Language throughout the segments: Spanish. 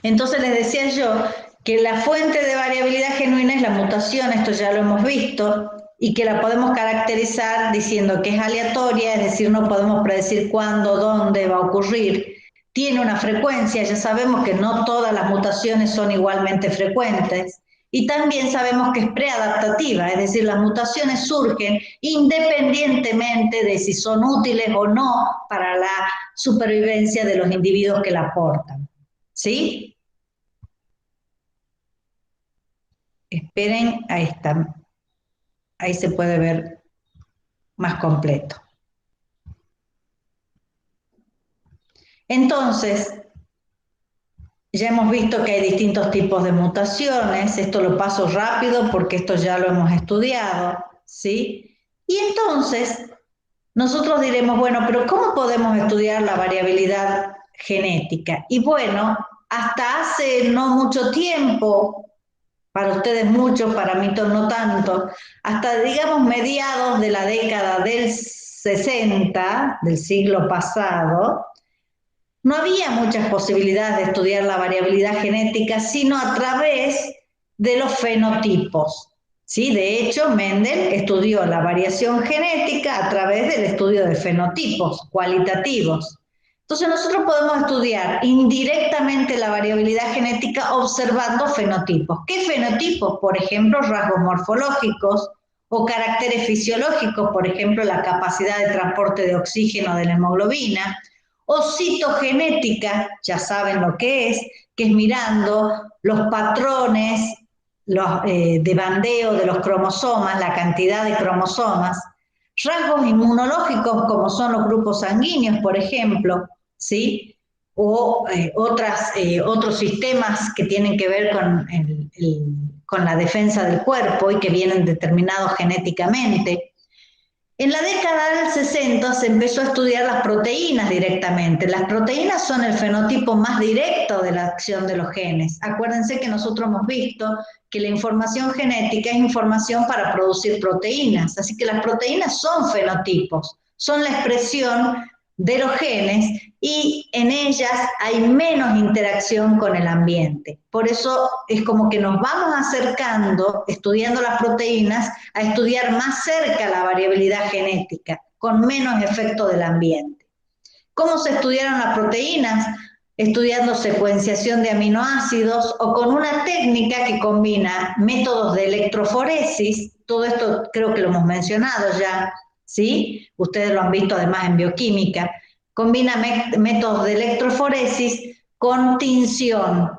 Entonces les decía yo que la fuente de variabilidad genuina es la mutación, esto ya lo hemos visto, y que la podemos caracterizar diciendo que es aleatoria, es decir, no podemos predecir cuándo, dónde va a ocurrir. Tiene una frecuencia, ya sabemos que no todas las mutaciones son igualmente frecuentes. Y también sabemos que es preadaptativa, es decir, las mutaciones surgen independientemente de si son útiles o no para la supervivencia de los individuos que la portan. ¿Sí? Esperen, ahí está. Ahí se puede ver más completo. Entonces, ya hemos visto que hay distintos tipos de mutaciones. Esto lo paso rápido porque esto ya lo hemos estudiado, ¿sí? Y entonces, nosotros diremos, bueno, pero ¿cómo podemos estudiar la variabilidad genética? Y bueno, hasta hace no mucho tiempo, para ustedes mucho, para mí no tanto, hasta digamos mediados de la década del 60 del siglo pasado, no había muchas posibilidades de estudiar la variabilidad genética, sino a través de los fenotipos. ¿Sí? De hecho, Mendel estudió la variación genética a través del estudio de fenotipos cualitativos. Entonces nosotros podemos estudiar indirectamente la variabilidad genética observando fenotipos. ¿Qué fenotipos? Por ejemplo, rasgos morfológicos o caracteres fisiológicos, por ejemplo, la capacidad de transporte de oxígeno de la hemoglobina, o citogenética, ya saben lo que es mirando los patrones de bandeo de los cromosomas, la cantidad de cromosomas, rasgos inmunológicos como son los grupos sanguíneos, por ejemplo, ¿sí? O otros sistemas que tienen que ver con la defensa del cuerpo y que vienen determinados genéticamente. En la década del 60 se empezó a estudiar las proteínas directamente. Las proteínas son el fenotipo más directo de la acción de los genes. Acuérdense que nosotros hemos visto que la información genética es información para producir proteínas, así que las proteínas son fenotipos, son la expresión de los genes y en ellas hay menos interacción con el ambiente. Por eso es como que nos vamos acercando, estudiando las proteínas, a estudiar más cerca la variabilidad genética, con menos efecto del ambiente. ¿Cómo se estudiaron las proteínas? Estudiando secuenciación de aminoácidos o con una técnica que combina métodos de electroforesis, todo esto creo que lo hemos mencionado ya, ¿sí? Ustedes lo han visto además en bioquímica, combina métodos de electroforesis con tinción,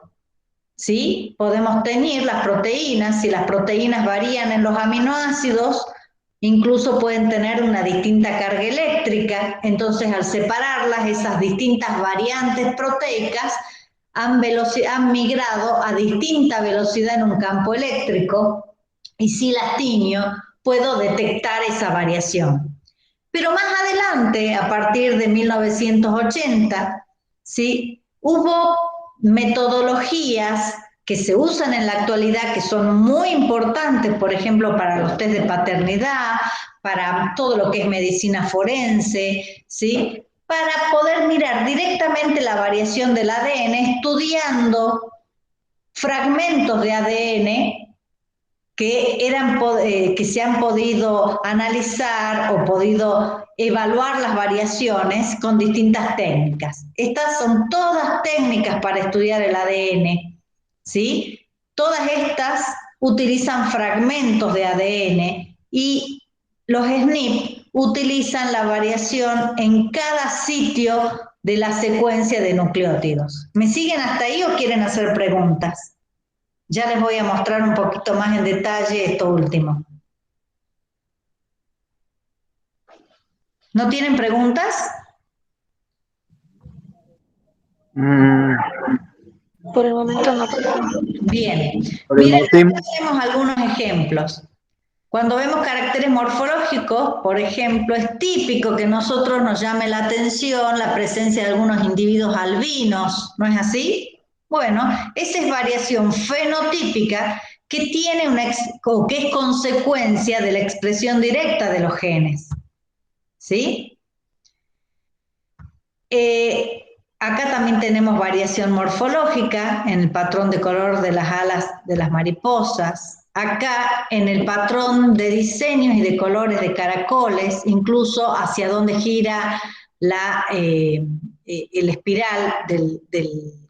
¿sí? Podemos teñir las proteínas, si las proteínas varían en los aminoácidos, incluso pueden tener una distinta carga eléctrica, entonces al separarlas, esas distintas variantes proteicas han migrado a distinta velocidad en un campo eléctrico y si las tiño puedo detectar esa variación. Pero más adelante, a partir de 1980, ¿sí? Hubo metodologías que se usan en la actualidad que son muy importantes, por ejemplo, para los test de paternidad, para todo lo que es medicina forense, ¿sí? Para poder mirar directamente la variación del ADN estudiando fragmentos de ADN que se han podido analizar o podido evaluar las variaciones con distintas técnicas. Estas son todas técnicas para estudiar el ADN, ¿sí? Todas estas utilizan fragmentos de ADN y los SNP utilizan la variación en cada sitio de la secuencia de nucleótidos. ¿Me siguen hasta ahí o quieren hacer preguntas? Ya les voy a mostrar un poquito más en detalle esto último. ¿No tienen preguntas? Por el momento no. Bien. Por el Miren, motivo. hacemos algunos ejemplos. Cuando vemos caracteres morfológicos, por ejemplo, es típico que a nosotros nos llame la atención la presencia de algunos individuos albinos, ¿no es así? Bueno, esa es variación fenotípica que tiene o que es consecuencia de la expresión directa de los genes. ¿Sí? Acá también tenemos variación morfológica en el patrón de color de las alas de las mariposas. Acá en el patrón de diseños y de colores de caracoles, incluso hacia dónde gira el espiral del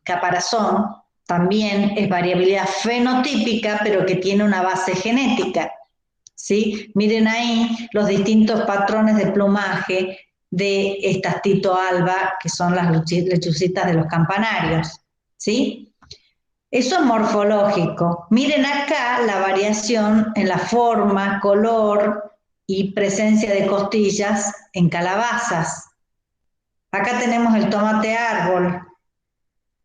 caparazón, también es variabilidad fenotípica, pero que tiene una base genética. ¿Sí? Miren ahí los distintos patrones de plumaje de estas Tito alba, que son las lechucitas de los campanarios. ¿Sí? Eso es morfológico. Miren acá la variación en la forma, color y presencia de costillas en calabazas. Acá tenemos el tomate árbol.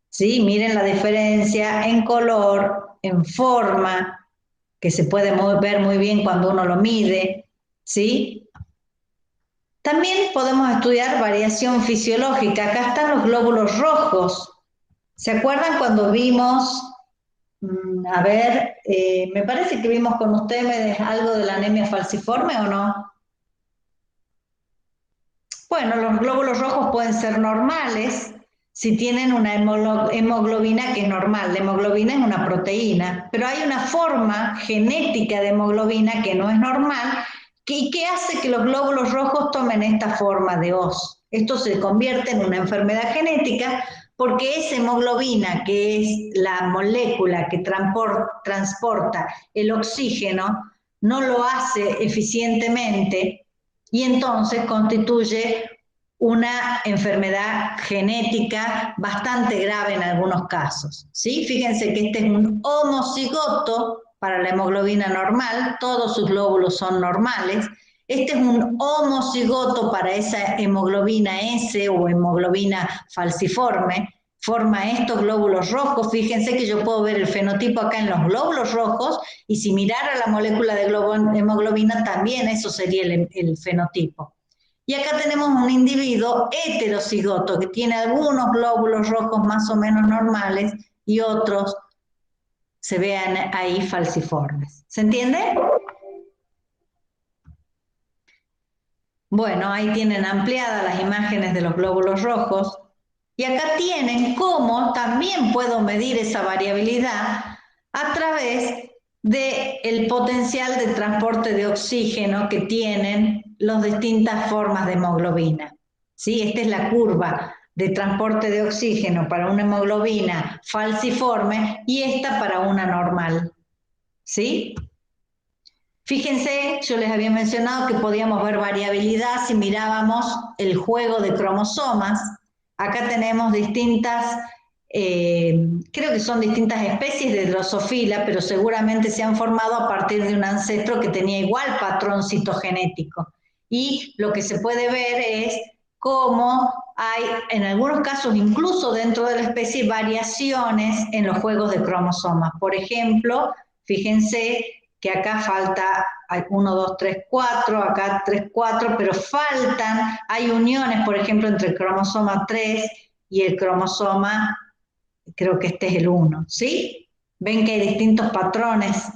¿Sí? Miren la diferencia en color, en forma, que se puede ver muy bien cuando uno lo mide, ¿sí? También podemos estudiar variación fisiológica. Acá están los glóbulos rojos. ¿Se acuerdan cuando vimos, me parece que vimos con ustedes algo de la anemia falciforme o no? Bueno, los glóbulos rojos pueden ser normales si tienen una hemoglobina que es normal. La hemoglobina es una proteína, pero hay una forma genética de hemoglobina que no es normal y que hace que los glóbulos rojos tomen esta forma de hoz. Esto se convierte en una enfermedad genética porque esa hemoglobina, que es la molécula que transporta el oxígeno, no lo hace eficientemente y entonces constituye una enfermedad genética bastante grave en algunos casos. ¿Sí? Fíjense que este es un homocigoto para la hemoglobina normal, todos sus glóbulos son normales. Este es un homocigoto para esa hemoglobina S o hemoglobina falciforme, forma estos glóbulos rojos. Fíjense que yo puedo ver el fenotipo acá en los glóbulos rojos y si mirara la molécula de hemoglobina también eso sería el fenotipo. Y acá tenemos un individuo heterocigoto que tiene algunos glóbulos rojos más o menos normales y otros se vean ahí falciformes. ¿Se entiende? Bueno, ahí tienen ampliadas las imágenes de los glóbulos rojos. Y acá tienen cómo también puedo medir esa variabilidad a través del potencial de transporte de oxígeno que tienen las distintas formas de hemoglobina. ¿Sí? Esta es la curva de transporte de oxígeno para una hemoglobina falciforme y esta para una normal. ¿Sí? Fíjense, yo les había mencionado que podíamos ver variabilidad si mirábamos el juego de cromosomas. Acá tenemos distintas, creo que son distintas especies de Drosophila, pero seguramente se han formado a partir de un ancestro que tenía igual patrón citogenético. Y lo que se puede ver es cómo hay, en algunos casos, incluso dentro de la especie, variaciones en los juegos de cromosomas. Por ejemplo, fíjense que acá falta 1, 2, 3, 4, acá 3, 4, pero faltan, hay uniones, por ejemplo, entre el cromosoma 3 y el cromosoma, creo que este es el 1, ¿sí? Ven que hay distintos patrones.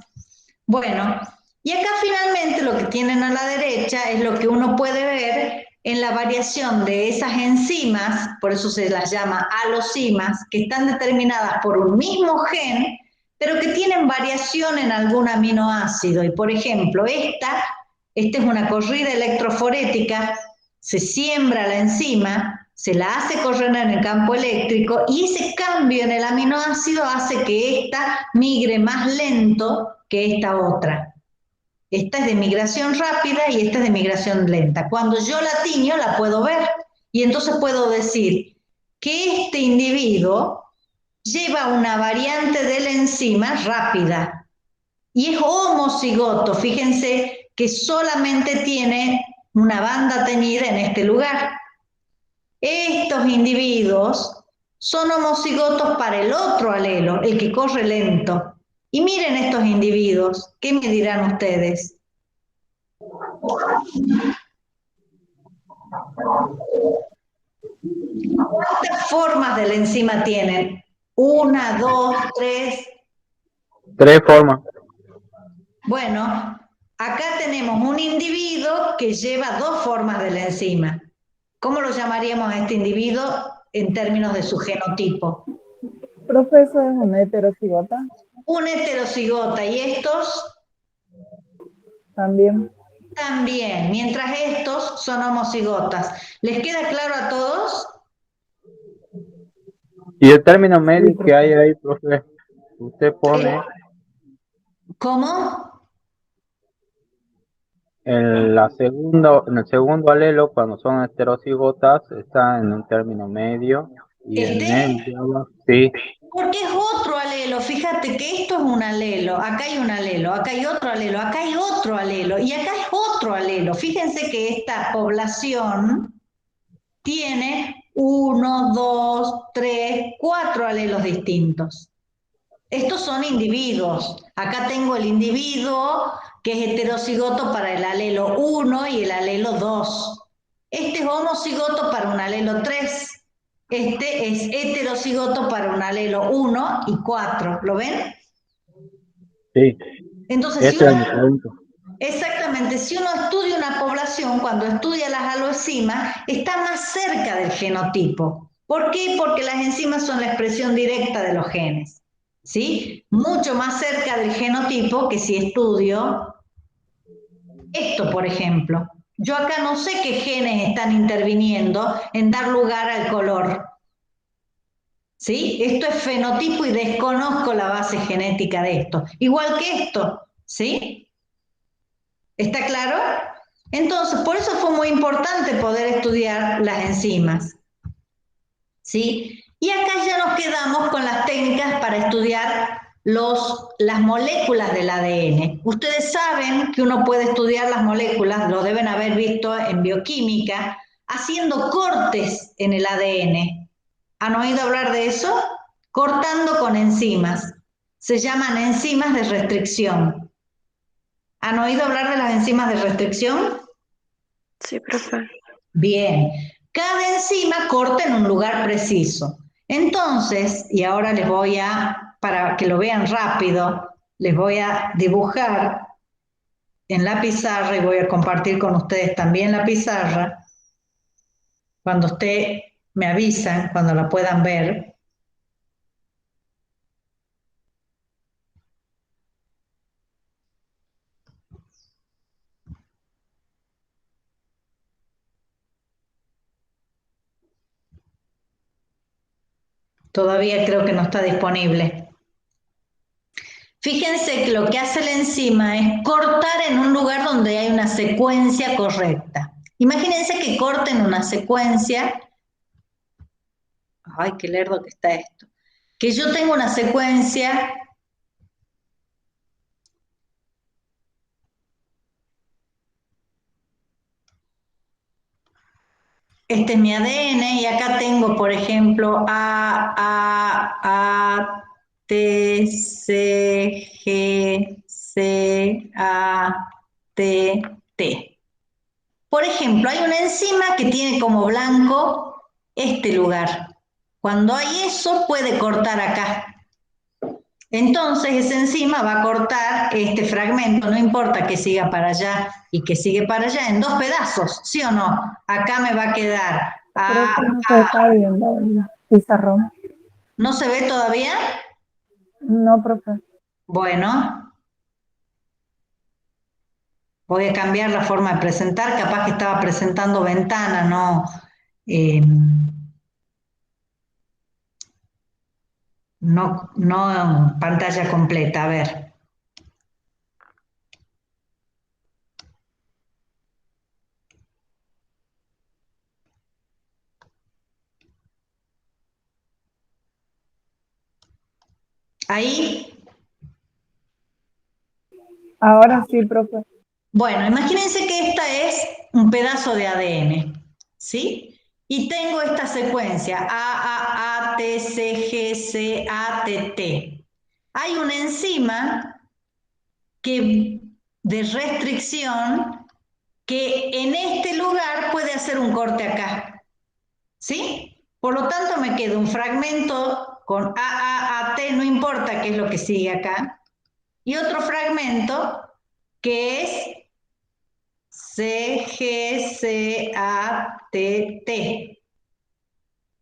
Bueno, y acá finalmente lo que tienen a la derecha es lo que uno puede ver en la variación de esas enzimas, por eso se las llama alosimas, que están determinadas por un mismo gen, pero que tienen variación en algún aminoácido. Y por ejemplo, esta es una corrida electroforética, se siembra la enzima, se la hace correr en el campo eléctrico y ese cambio en el aminoácido hace que esta migre más lento que esta otra. Esta es de migración rápida y esta es de migración lenta. Cuando yo la tiño, la puedo ver y entonces puedo decir que este individuo lleva una variante de la enzima rápida y es homocigoto. Fíjense que solamente tiene una banda teñida en este lugar. Estos individuos son homocigotos para el otro alelo, el que corre lento. Y miren estos individuos, ¿qué me dirán ustedes? ¿Cuántas formas de la enzima tienen? 1, 2, 3. 3 formas. Bueno, acá tenemos un individuo que lleva 2 formas de la enzima. ¿Cómo lo llamaríamos a este individuo? en términos de su genotipo? Profesor, es una heterocigota. Una heterocigota, y estos También. también, mientras estos son homocigotas. ¿Les queda claro a todos? Y el término medio Sí, que hay profe. ahí, profe, usted pone ¿Cómo? en el segundo alelo, cuando son heterocigotas, está en un término medio, y en Este, el de abajo, sí, porque es otro alelo. Fíjate que esto es un alelo, acá hay un alelo, acá hay otro alelo, acá hay otro alelo, y acá es otro alelo. Fíjense que esta población tiene 1, 2, 3, 4 alelos distintos. Estos son individuos. Acá tengo el individuo que es heterocigoto para el alelo 1 y el alelo 2. Este es homocigoto para un alelo 3. Este es heterocigoto para un alelo 1 y 4. ¿Lo ven? sí, Entonces, si ese uno, es mi punto. exactamente, si uno estudia una población, cuando estudia las aloenzimas, está más cerca del genotipo. ¿Por qué? Porque las enzimas son la expresión directa de los genes. ¿Sí? Mucho más cerca del genotipo que si estudio esto, por ejemplo. Yo acá no sé qué genes están interviniendo en dar lugar al color. ¿Sí? Esto es fenotipo y desconozco la base genética de esto. Igual que esto, ¿sí? ¿Está claro? Entonces, por eso fue muy importante poder estudiar las enzimas. ¿Sí? Y acá ya nos quedamos con las técnicas para estudiar las moléculas del ADN. Ustedes saben que uno puede estudiar las moléculas, lo deben haber visto en bioquímica, haciendo cortes en el ADN. ¿Han oído hablar de eso? Cortando con enzimas. Se llaman enzimas de restricción. ¿Han oído hablar de las enzimas de restricción? Sí, profe. Bien, cada enzima corta en un lugar preciso. Entonces, y ahora para que lo vean rápido, les voy a dibujar en la pizarra y voy a compartir con ustedes también la pizarra. Cuando me avisan, cuando la puedan ver. Todavía creo que no está disponible. Fíjense que lo que hace la enzima es cortar en un lugar donde hay una secuencia correcta. Imagínense que corten una secuencia. Ay, qué lerdo que está esto. Que yo tengo una secuencia. Este es mi ADN y acá tengo, por ejemplo, T, C, G, C, A, T, T. Por ejemplo, hay una enzima que tiene como blanco este lugar. Cuando hay eso, puede cortar acá. Entonces esa enzima va a cortar este fragmento, no importa que siga para allá y que sigue para allá, en dos pedazos, ¿sí o no? Acá me va a quedar Profe, no se está viendo el pizarrón. ¿No se ve todavía? No, profe. Bueno, voy a cambiar la forma de presentar, capaz que estaba presentando ventana, eh, no pantalla completa, a ver. Ahí. Ahora sí, profe. Bueno, imagínense que esta es un pedazo de ADN, ¿sí? Y tengo esta secuencia, A, T, C, G, C, A, T, T. Hay una enzima de restricción que en este lugar puede hacer un corte acá, ¿sí? Por lo tanto, me queda un fragmento con T, no importa qué es lo que sigue acá, y otro fragmento que es C, G, C, A, T, T.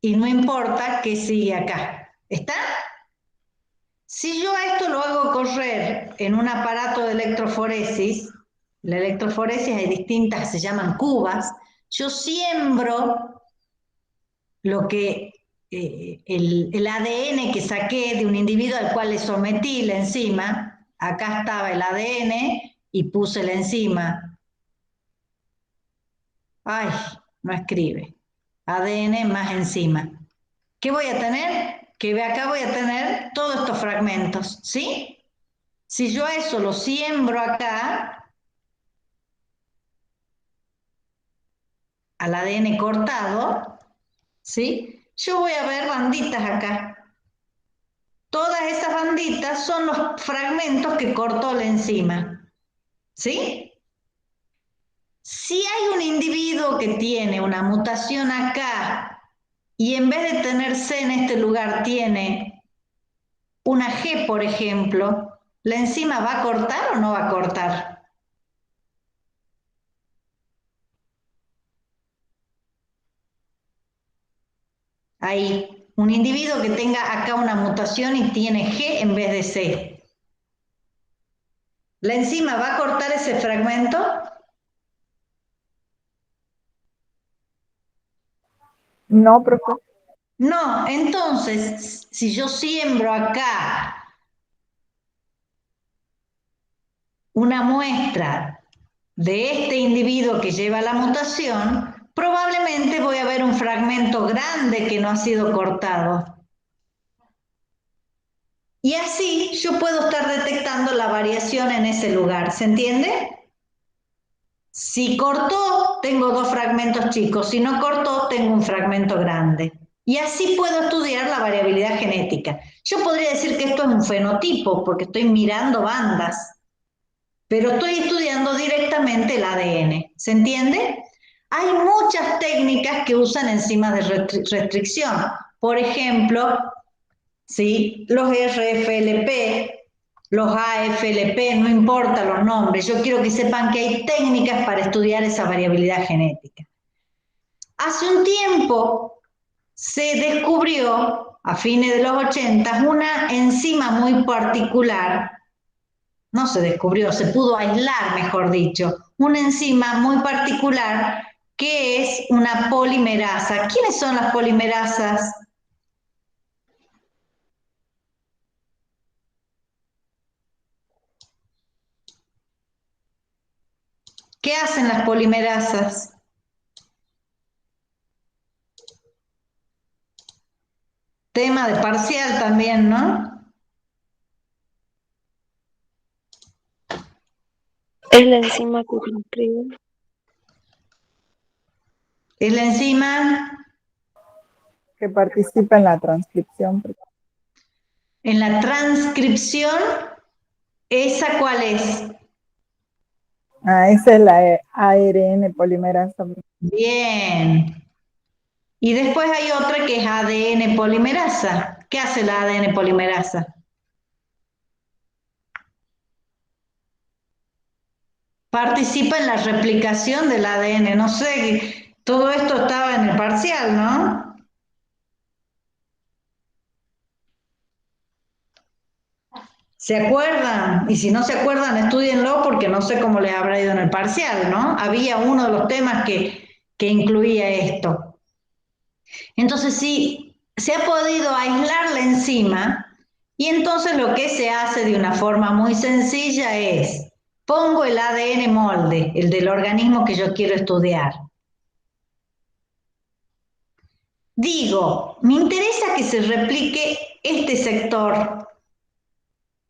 y no importa qué sigue acá. ¿Está? Si yo a esto lo hago correr en un aparato de electroforesis, la electroforesis hay distintas, se llaman cubas, yo siembro lo que el ADN que saqué de un individuo al cual le sometí la enzima, acá estaba el ADN y puse la enzima. Ay, no escribe. ADN más enzima. ¿Qué voy a tener? Que acá voy a tener todos estos fragmentos, ¿sí? Si yo a eso lo siembro acá, al ADN cortado, ¿sí? Yo voy a ver banditas acá. Todas esas banditas son los fragmentos que cortó la enzima, ¿sí? Si hay un individuo que tiene una mutación acá y en vez de tener C en este lugar tiene una G, por ejemplo, ¿la enzima va a cortar o no va a cortar? Ahí, un individuo que tenga acá una mutación y tiene G en vez de C. ¿La enzima va a cortar ese fragmento? No, profe. No, entonces, si yo siembro acá una muestra de este individuo que lleva la mutación, probablemente voy a ver un fragmento grande que no ha sido cortado. Y así yo puedo estar detectando la variación en ese lugar, ¿se entiende? Si cortó, tengo dos fragmentos chicos, si no cortó, tengo un fragmento grande. Y así puedo estudiar la variabilidad genética. Yo podría decir que esto es un fenotipo, porque estoy mirando bandas, pero estoy estudiando directamente el ADN, ¿se entiende? Hay muchas técnicas que usan enzimas de restricción. Por ejemplo, ¿sí? Los RFLP, los AFLP, no importa los nombres, yo quiero que sepan que hay técnicas para estudiar esa variabilidad genética. Hace un tiempo se descubrió, a fines de los 80, una enzima muy particular, no se descubrió, se pudo aislar, mejor dicho, una enzima muy particular que es una polimerasa. ¿Quiénes son las polimerasas? ¿Qué hacen las polimerasas? Tema de parcial también, ¿no? Es la enzima que transcribe. Es la enzima Que participa en la transcripción. en la transcripción. ¿Esa cuál es? Ah, esa es la ARN polimerasa. Bien. Y después hay otra que es ADN polimerasa. ¿Qué hace la ADN polimerasa? Participa en la replicación del ADN. No sé, todo esto estaba en el parcial, ¿no? ¿Se acuerdan? Y si no se acuerdan, estudienlo porque no sé cómo les habrá ido en el parcial, ¿no? Había uno de los temas que incluía esto. Entonces, sí, se ha podido aislar la enzima y entonces lo que se hace de una forma muy sencilla es, pongo el ADN molde, el del organismo que yo quiero estudiar. Digo, me interesa que se replique este sector.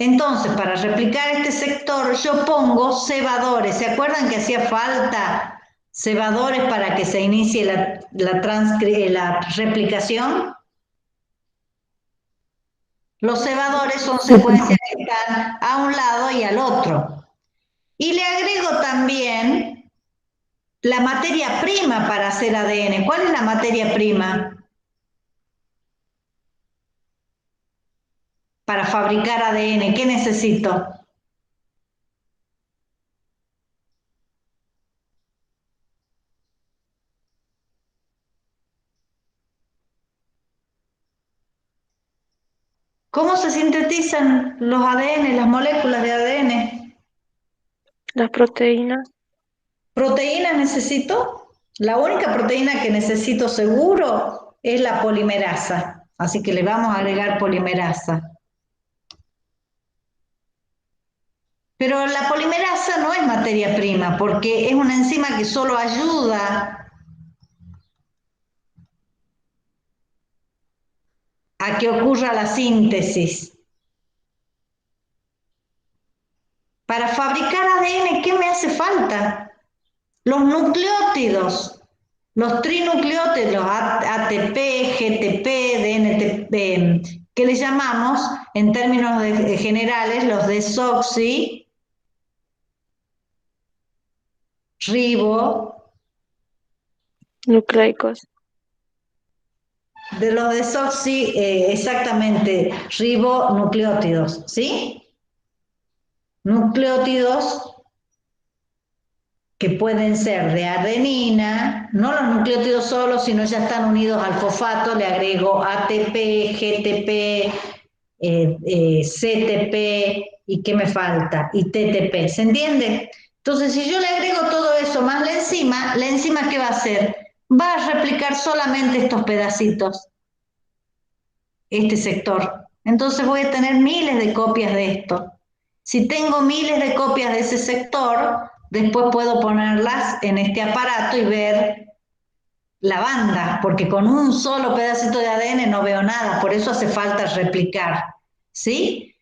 Entonces, para replicar este sector, yo pongo cebadores. ¿Se acuerdan que hacía falta cebadores para que se inicie la replicación? Los cebadores son secuencias que están a un lado y al otro. Y le agrego también la materia prima para hacer ADN. ¿Cuál es la materia prima para fabricar ADN? ¿Qué necesito? ¿Cómo se sintetizan los ADN, las moléculas de ADN? Las proteínas. ¿Proteínas necesito? La única proteína que necesito seguro es la polimerasa. Así que le vamos a agregar polimerasa. Pero la polimerasa no es materia prima porque es una enzima que solo ayuda a que ocurra la síntesis. Para fabricar ADN, ¿qué me hace falta? Los nucleótidos, los trinucleótidos, ATP, GTP, DNTP, que le llamamos, en términos generales, los desoxi, ribo, Nucleicos. de los desoxi, exactamente, ribonucleótidos, ¿sí? Nucleótidos que pueden ser de adenina, no los nucleótidos solos, sino ya están unidos al fosfato, le agrego ATP, GTP, CTP, ¿y qué me falta? Y TTP, ¿se entiende? Entonces, si yo le agrego todo eso más la enzima ¿qué va a hacer? Va a replicar solamente estos pedacitos, este sector. Entonces voy a tener miles de copias de esto. Si tengo miles de copias de ese sector, después puedo ponerlas en este aparato y ver la banda, porque con un solo pedacito de ADN no veo nada, por eso hace falta replicar, ¿sí?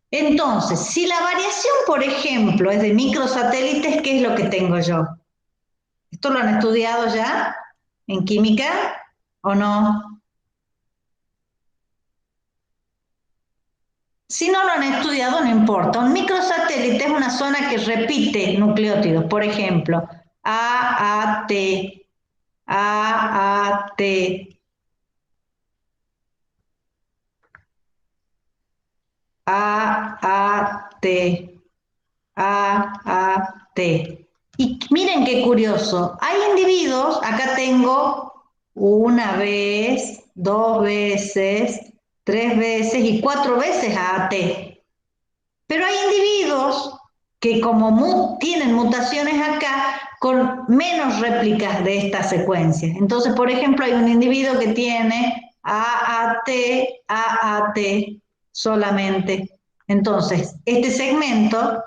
Entonces, si la variación, por ejemplo, es de microsatélites, ¿qué es lo que tengo yo? ¿Esto lo han estudiado ya en química o no? Si no lo han estudiado, no importa. Un microsatélite es una zona que repite nucleótidos. Por ejemplo, AAT, AAT, AAT, AAT. Y miren qué curioso. Hay individuos, acá tengo una vez, dos veces, tres veces y cuatro veces AAT. Pero hay individuos que como tienen mutaciones acá, con menos réplicas de estas secuencias. Entonces, por ejemplo, hay un individuo que tiene AAT, AAT solamente. Entonces, este segmento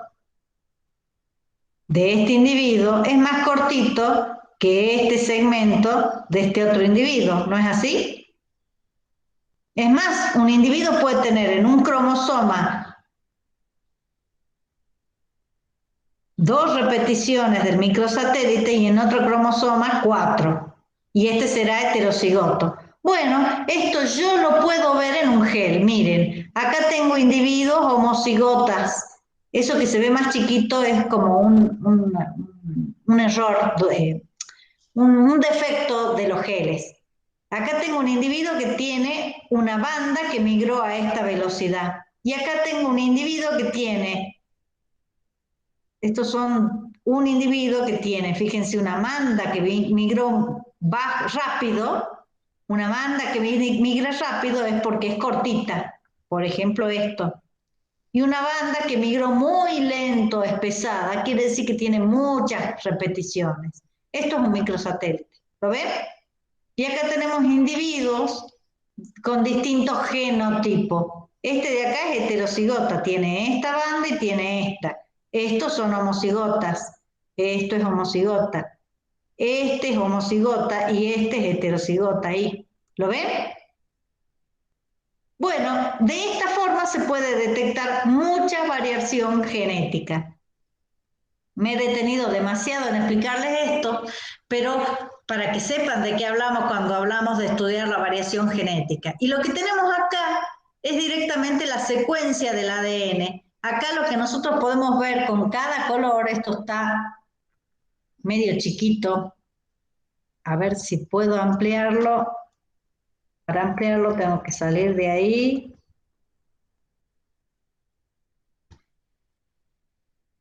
de este individuo es más cortito que este segmento de este otro individuo, ¿no es así? Es más, un individuo puede tener en un cromosoma dos repeticiones del microsatélite y en otro cromosoma 4. Y este será heterocigoto. Bueno, esto yo lo puedo ver en un gel. Miren, acá tengo individuos homocigotas. Eso que se ve más chiquito es como un error, un defecto de los geles. Acá tengo un individuo que tiene una banda que migró a esta velocidad. Y acá tengo un individuo que tiene... Estos son un individuo que tiene, fíjense, una banda que migró rápido, una banda que migra rápido es porque es cortita, por ejemplo esto. Y una banda que migró muy lento, es pesada, quiere decir que tiene muchas repeticiones. Esto es un microsatélite, ¿lo ven? Y acá tenemos individuos con distintos genotipos. Este de acá es heterocigota, tiene esta banda y tiene esta. Estos son homocigotas, esto es homocigota, este es homocigota y este es heterocigota ahí. ¿Lo ven? Bueno, de esta forma se puede detectar mucha variación genética. Me he detenido demasiado en explicarles esto, pero para que sepan de qué hablamos cuando hablamos de estudiar la variación genética. Y lo que tenemos acá es directamente la secuencia del ADN. Acá lo que nosotros podemos ver con cada color, esto está medio chiquito, a ver si puedo ampliarlo. Para ampliarlo tengo que salir de ahí.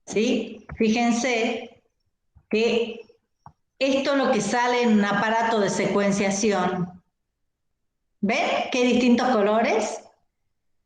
¿Sí? Fíjense que esto es lo que sale en un aparato de secuenciación. ¿Ven qué distintos colores?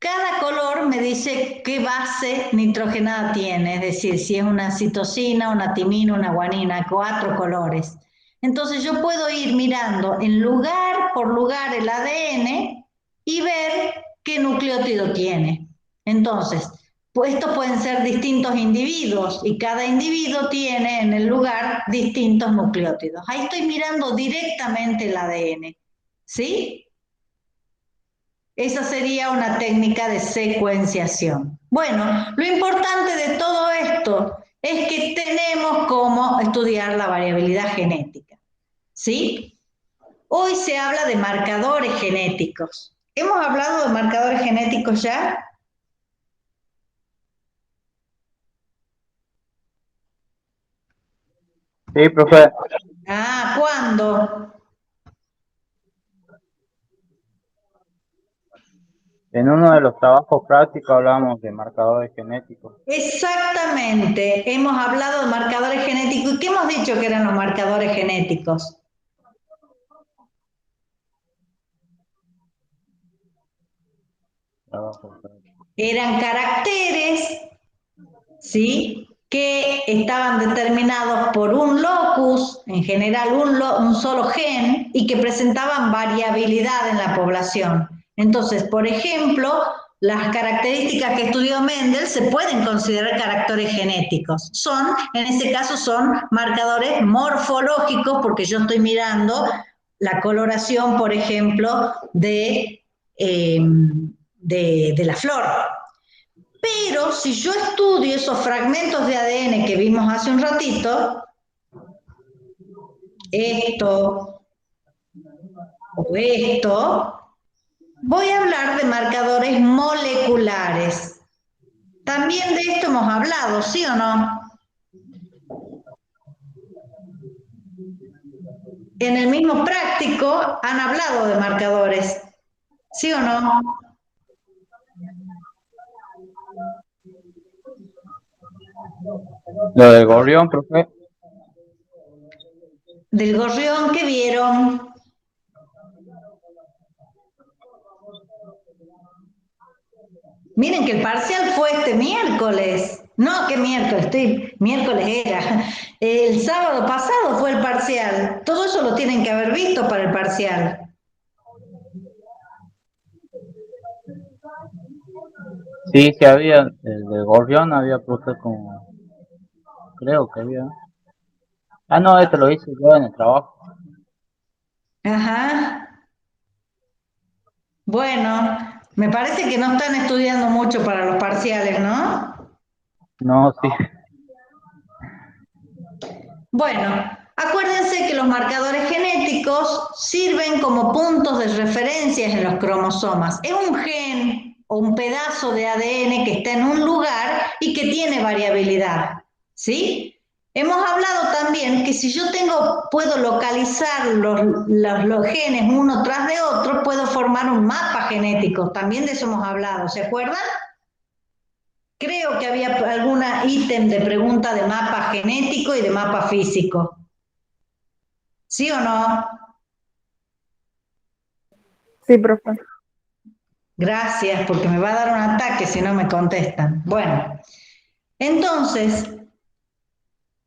Cada color me dice qué base nitrogenada tiene, es decir, si es una citosina, una timina, una guanina, 4 colores. Entonces yo puedo ir mirando en lugar por lugar el ADN y ver qué nucleótido tiene. Entonces, pues estos pueden ser distintos individuos y cada individuo tiene en el lugar distintos nucleótidos. Ahí estoy mirando directamente el ADN, ¿sí? Esa sería una técnica de secuenciación. Bueno, lo importante de todo esto es que tenemos cómo estudiar la variabilidad genética, ¿sí? Hoy se habla de marcadores genéticos. ¿Hemos hablado de marcadores genéticos ya? Sí, profe. Ah, ¿cuándo? En uno de los trabajos prácticos hablamos de marcadores genéticos. Exactamente, hemos hablado de marcadores genéticos. ¿Y qué hemos dicho que eran los marcadores genéticos? Eran caracteres, ¿sí?, que estaban determinados por un locus, en general un solo gen, y que presentaban variabilidad en la población. Entonces, por ejemplo, las características que estudió Mendel se pueden considerar caracteres genéticos. En ese caso, son marcadores morfológicos, porque yo estoy mirando la coloración, por ejemplo, de la flor. Pero si yo estudio esos fragmentos de ADN que vimos hace un ratito, esto o esto, voy a hablar de marcadores moleculares. También de esto hemos hablado, ¿sí o no? En el mismo práctico han hablado de marcadores, ¿sí o no? Lo del gorrión, profe. Del gorrión que vieron. Miren que el parcial fue este miércoles. No, ¿qué miércoles? Miércoles era. El sábado pasado fue el parcial. Todo eso lo tienen que haber visto para el parcial. Sí, sí había, el de gorrión había, profe, como, creo que había. Ah, no, esto lo hice yo en el trabajo. Ajá. Bueno, me parece que no están estudiando mucho para los parciales, ¿no? No, sí. Bueno, acuérdense que los marcadores genéticos sirven como puntos de referencia en los cromosomas. Es un gen o un pedazo de ADN que está en un lugar y que tiene variabilidad, ¿sí? Hemos hablado también que si yo puedo localizar los genes uno tras de otro, puedo formar un mapa genético. También de eso hemos hablado, ¿se acuerdan? Creo que había algún ítem de pregunta de mapa genético y de mapa físico. ¿Sí o no? Sí, profe. Gracias, porque me va a dar un ataque si no me contestan. Bueno, entonces,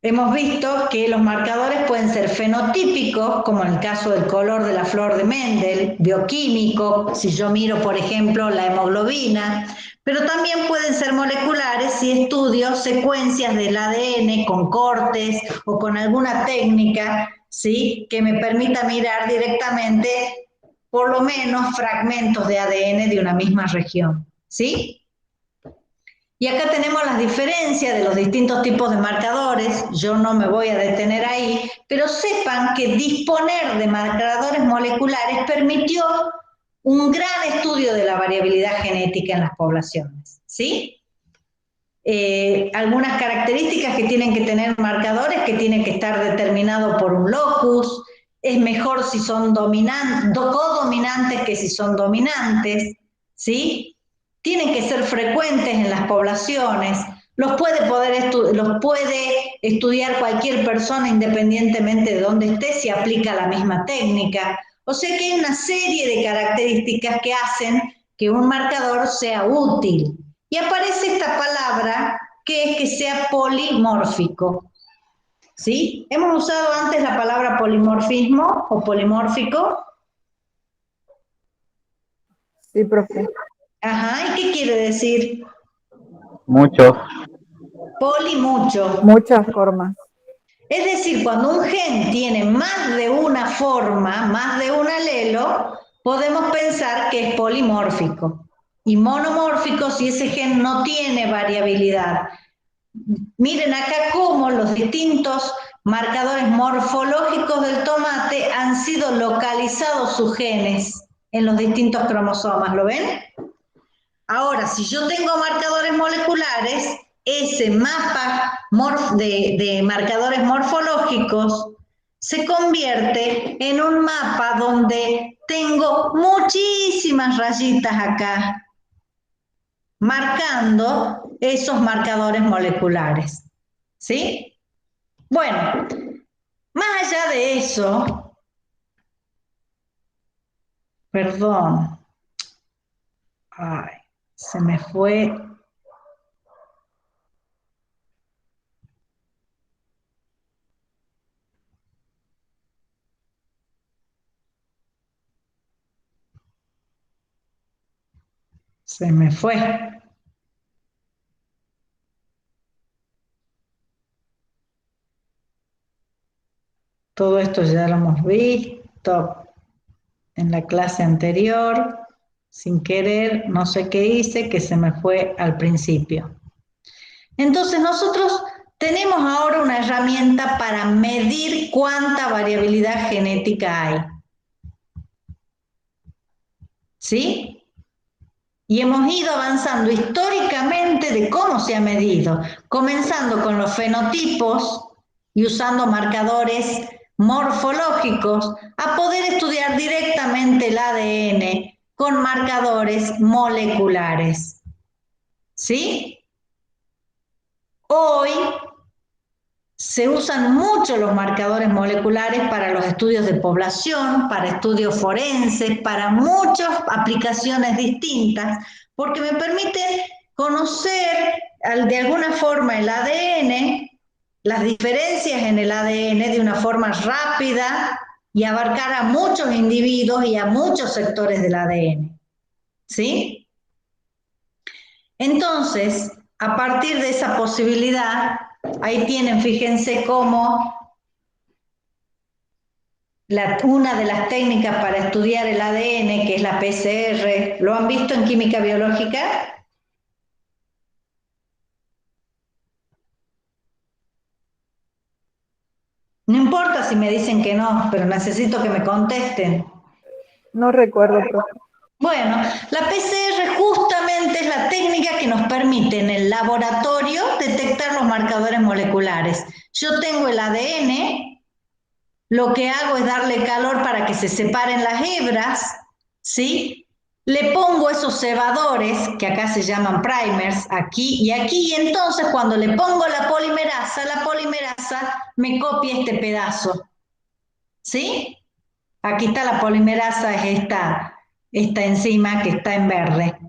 hemos visto que los marcadores pueden ser fenotípicos, como en el caso del color de la flor de Mendel, bioquímico, si yo miro, por ejemplo, la hemoglobina, pero también pueden ser moleculares si estudio secuencias del ADN con cortes o con alguna técnica, ¿sí?, que me permita mirar directamente, por lo menos, fragmentos de ADN de una misma región, ¿sí? Y acá tenemos las diferencias de los distintos tipos de marcadores. Yo no me voy a detener ahí, pero sepan que disponer de marcadores moleculares permitió un gran estudio de la variabilidad genética en las poblaciones, ¿sí? Algunas características que tienen que tener marcadores, que tienen que estar determinados por un locus, es mejor si son codominantes que si son dominantes, ¿sí? Tienen que ser frecuentes en las poblaciones, los puede estudiar cualquier persona independientemente de dónde esté, si aplica la misma técnica. O sea que hay una serie de características que hacen que un marcador sea útil. Y aparece esta palabra que es que sea polimórfico. ¿Sí? ¿Hemos usado antes la palabra polimorfismo o polimórfico? Sí, profe. Ajá, ¿y qué quiere decir? Muchos. Polimucho. Muchas formas. Es decir, cuando un gen tiene más de una forma, más de un alelo, podemos pensar que es polimórfico. Y monomórfico si ese gen no tiene variabilidad. Miren acá cómo los distintos marcadores morfológicos del tomate han sido localizados sus genes en los distintos cromosomas, ¿lo ven? Ahora, si yo tengo marcadores moleculares, ese mapa de marcadores morfológicos se convierte en un mapa donde tengo muchísimas rayitas acá, marcando esos marcadores moleculares. ¿Sí? Bueno, más allá de eso, perdón, ay, se me fue. Se me fue. Todo esto ya lo hemos visto en la clase anterior. Sin querer, no sé qué hice, que se me fue al principio. Entonces nosotros tenemos ahora una herramienta para medir cuánta variabilidad genética hay. ¿Sí? Y hemos ido avanzando históricamente de cómo se ha medido, comenzando con los fenotipos y usando marcadores morfológicos, a poder estudiar directamente el ADN con marcadores moleculares. ¿Sí? Hoy se usan mucho los marcadores moleculares para los estudios de población, para estudios forenses, para muchas aplicaciones distintas, porque me permiten conocer de alguna forma el ADN, las diferencias en el ADN de una forma rápida y abarcar a muchos individuos y a muchos sectores del ADN. ¿Sí? Entonces, a partir de esa posibilidad, ahí tienen, fíjense cómo una de las técnicas para estudiar el ADN, que es la PCR, ¿lo han visto en química biológica? No importa si me dicen que no, pero necesito que me contesten. No recuerdo, profe. Bueno, la PCR justamente es la técnica que nos permite en el laboratorio detectar los marcadores moleculares. Yo tengo el ADN, lo que hago es darle calor para que se separen las hebras, ¿sí? Le pongo esos cebadores, que acá se llaman primers, aquí, y entonces cuando le pongo la polimerasa me copia este pedazo, ¿sí? Aquí está la polimerasa, es esta enzima que está en verde.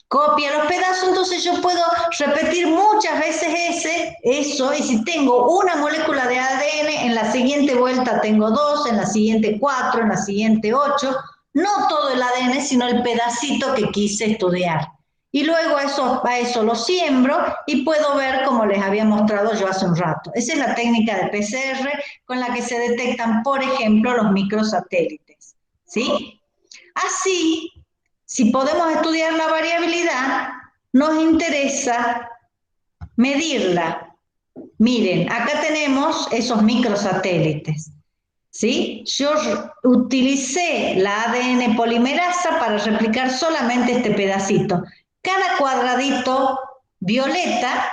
Copia los pedazos, entonces yo puedo repetir muchas veces eso, y si tengo una molécula de ADN, en la siguiente vuelta tengo 2, en la siguiente 4, en la siguiente 8, no todo el ADN, sino el pedacito que quise estudiar. Y luego a eso lo siembro y puedo ver como les había mostrado yo hace un rato. Esa es la técnica de PCR con la que se detectan, por ejemplo, los microsatélites. ¿Sí? Así, si podemos estudiar la variabilidad, nos interesa medirla. Miren, acá tenemos esos microsatélites. ¿Sí? Yo utilicé la ADN polimerasa para replicar solamente este pedacito. Cada cuadradito violeta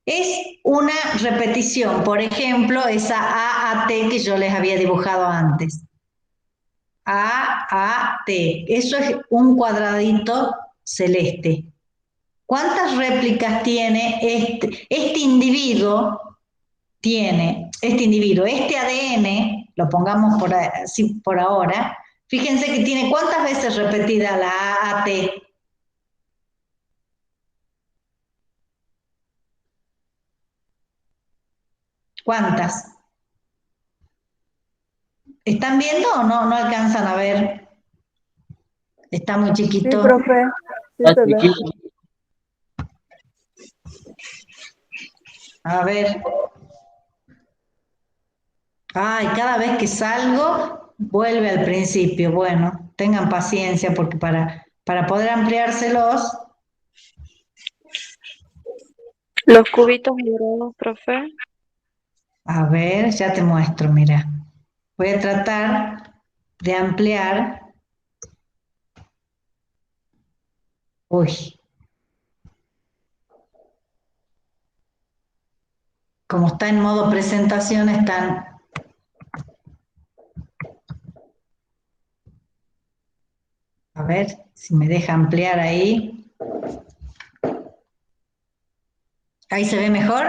es una repetición. Por ejemplo, esa AAT que yo les había dibujado antes. AAT. Eso es un cuadradito celeste. ¿Cuántas réplicas tiene este individuo? Este ADN, lo pongamos por ahora, fíjense que tiene cuántas veces repetida la AAT. ¿Cuántas? ¿Están viendo o no alcanzan a ver? Está muy Sí, chiquito. profe. Sí Está se ve. chiquito. A ver. Ay, cada vez que salgo, vuelve al principio. Bueno, tengan paciencia porque para poder ampliárselos, Los cubitos morados, profe. a ver, ya te muestro, mira. Voy a tratar de ampliar. Uy, como está en modo presentación, están... A ver si me deja ampliar ahí. ¿Ahí se ve mejor?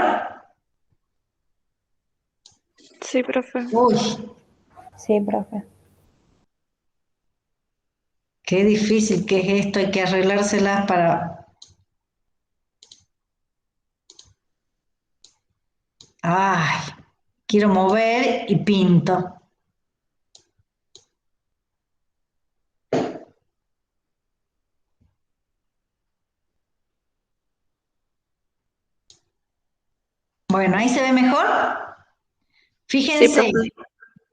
Sí, profe. Uy, Sí, profe. qué difícil que es esto. Hay que arreglárselas para... Ay, quiero mover y pinto. Bueno, ahí se ve mejor. Sí, Fíjense profe.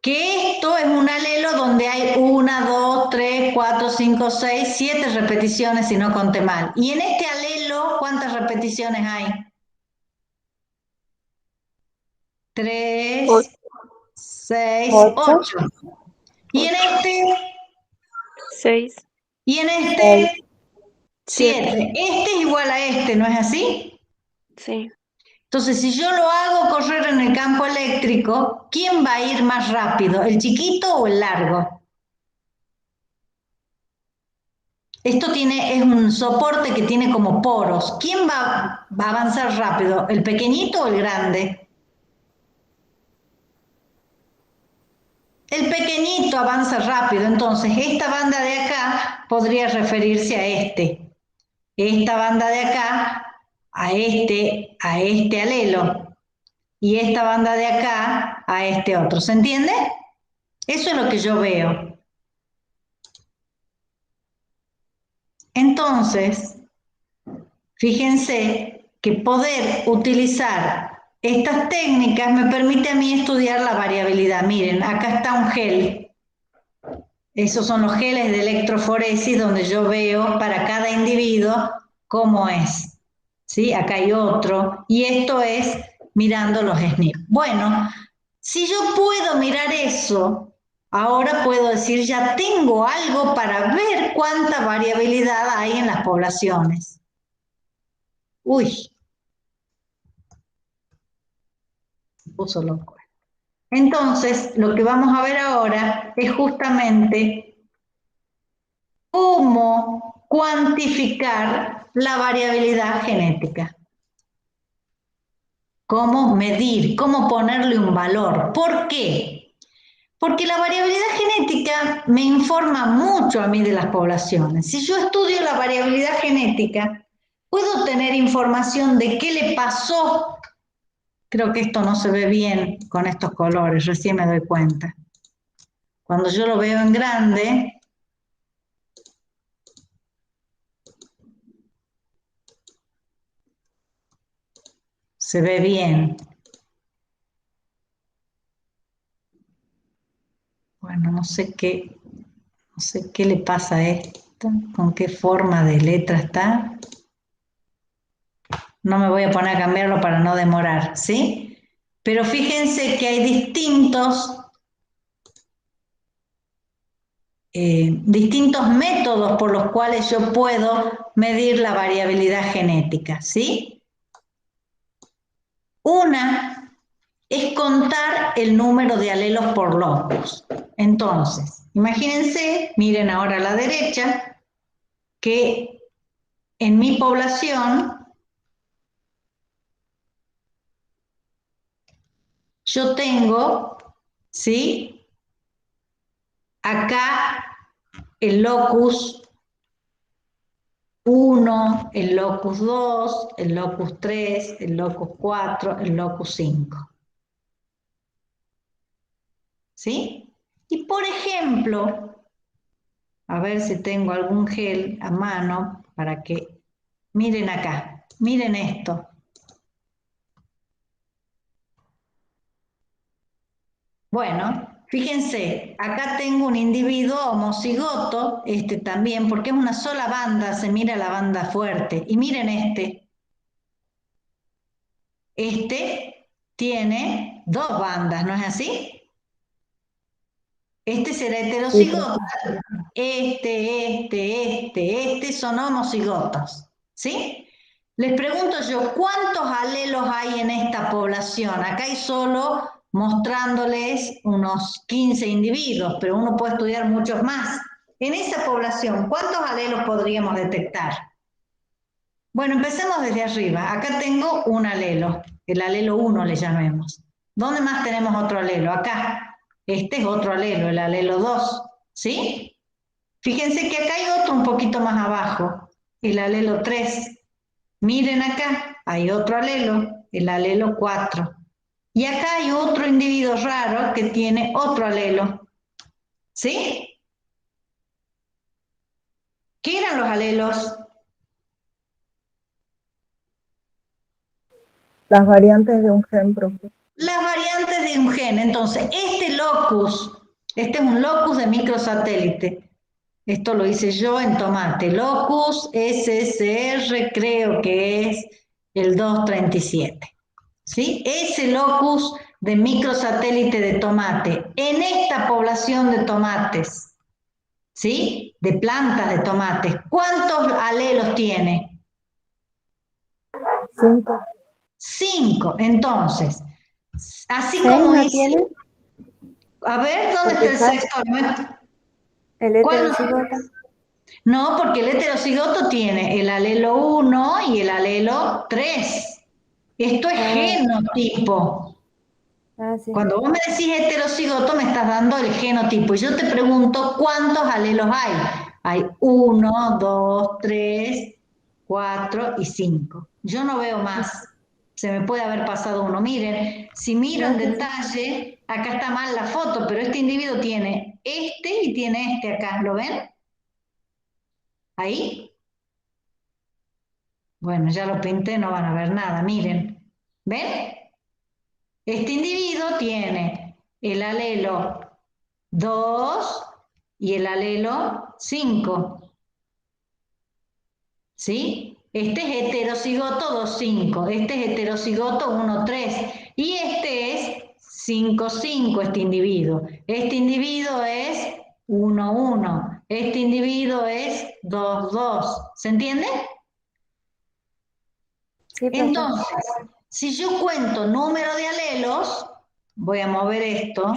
que esto es un alelo donde hay 1, 2, 3, 4, 5, 6, 7 repeticiones si no conté mal. Y en este alelo, ¿cuántas repeticiones hay? 3, O- 6, 8, 8. Y en este, 6, y en 6. este, 7. 7. Este es igual a este, ¿no es así? Sí. Entonces, si yo lo hago correr en el campo eléctrico, ¿quién va a ir más rápido? ¿El chiquito o el largo? Esto es un soporte que tiene como poros. ¿Quién va a avanzar rápido? ¿El pequeñito o el grande? El pequeñito avanza rápido, entonces esta banda de acá podría referirse a este. Esta banda de acá a este alelo. Y esta banda de acá a este otro. ¿Se entiende? Eso es lo que yo veo. Entonces, fíjense que poder utilizar estas técnicas me permite a mí estudiar la variabilidad. Miren, acá está un gel. Esos son los geles de electroforesis donde yo veo para cada individuo cómo es. ¿Sí? Acá hay otro. Y esto es mirando los SNP. Bueno, si yo puedo mirar eso, ahora puedo decir, ya tengo algo para ver cuánta variabilidad hay en las poblaciones. Uy, se puso loco. Entonces, lo que vamos a ver ahora es justamente cómo cuantificar la variabilidad genética. Cómo medir, cómo ponerle un valor. ¿Por qué? Porque la variabilidad genética me informa mucho a mí de las poblaciones. Si yo estudio la variabilidad genética, puedo tener información de qué le pasó. Creo que esto no se ve bien con estos colores, recién me doy cuenta. Cuando yo lo veo en grande, se ve bien. Bueno, no sé qué le pasa a esto, con qué forma de letra está. No me voy a poner a cambiarlo para no demorar, ¿sí? Pero fíjense que hay distintos métodos por los cuales yo puedo medir la variabilidad genética, ¿sí? Una es contar el número de alelos por locus. Entonces, imagínense, miren ahora a la derecha, que en mi población yo tengo, ¿sí? Acá el locus 1, el locus 2, el locus 3, el locus 4, el locus 5. ¿sí? Y por ejemplo, a ver si tengo algún gel a mano para que miren acá, miren esto. Bueno, fíjense, acá tengo un individuo homocigoto, este también, porque es una sola banda, se mira la banda fuerte. Y miren este tiene dos bandas, ¿no es así? Este será Sí, heterocigoto, profe. este son homocigotos, ¿sí? Les pregunto yo, ¿cuántos alelos hay en esta población? Acá hay solo mostrándoles unos 15 individuos, pero uno puede estudiar muchos más. En esa población, ¿cuántos alelos podríamos detectar? Bueno, empecemos desde arriba. Acá tengo un alelo, el alelo 1 le llamemos. ¿Dónde más tenemos otro alelo? Acá. Este es otro alelo, el alelo 2, ¿sí? Fíjense que acá hay otro un poquito más abajo, el alelo 3. Miren acá, hay otro alelo, el alelo 4. Y acá hay otro individuo raro que tiene otro alelo, ¿sí? ¿Qué eran los alelos? Las variantes de un gen, profe. Las variantes de un gen. Entonces, este es un locus de microsatélite. Esto lo hice yo en tomate. Locus SSR, creo que es el 237. ¿Sí? Ese locus de microsatélite de tomate, en esta población de tomates, ¿sí? De plantas de tomates, ¿cuántos alelos tiene? 5. 5. Entonces, así 6 como no hice, tiene, a ver, ¿dónde está porque el está sexto? el ¿Cuál? heterocigoto. No, porque el heterocigoto tiene el alelo 1 y el alelo 3. Esto es Ah, genotipo. sí. Cuando vos me decís heterocigoto, me estás dando el genotipo. Y yo te pregunto, ¿cuántos alelos hay? Hay 1, 2, 3, 4 y 5. Yo no veo más. Se me puede haber pasado uno. Miren, si miro en No, sí. detalle, acá está mal la foto, pero este individuo tiene este y tiene este acá. ¿Lo ven? Ahí. Bueno, ya lo pinté, no van a ver nada. Miren. ¿Ven? Este individuo tiene el alelo 2 y el alelo 5. ¿Sí? Este es heterocigoto 2,5. Este es heterocigoto 1,3. Y este es 5,5, este individuo. Este individuo es 1,1. Este individuo es 2,2. ¿Se entiende? Sí, profe. Entonces, si yo cuento número de alelos, voy a mover esto.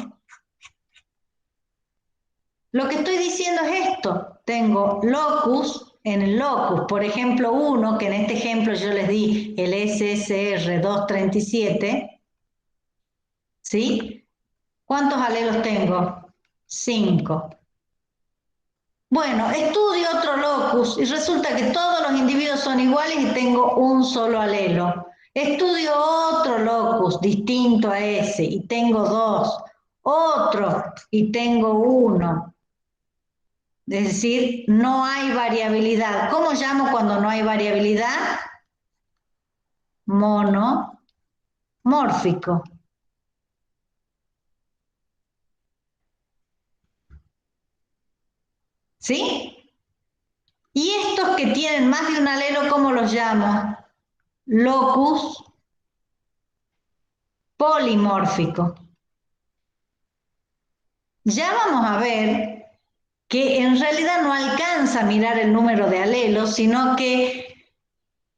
Lo que estoy diciendo es esto. Tengo locus en el locus, por ejemplo, 1, que en este ejemplo yo les di el SSR 237, ¿sí? ¿Cuántos alelos tengo? 5. Bueno, estudio otro locus y resulta que todos los individuos son iguales y tengo un solo alelo. Estudio otro locus distinto a ese y tengo 2. Otro y tengo 1. Es decir, no hay variabilidad. ¿Cómo llamo cuando no hay variabilidad? Monomórfico. ¿Sí? Y estos que tienen más de un alelo, ¿cómo los llamo? Locus polimórfico. Ya vamos a ver que en realidad no alcanza a mirar el número de alelos, sino que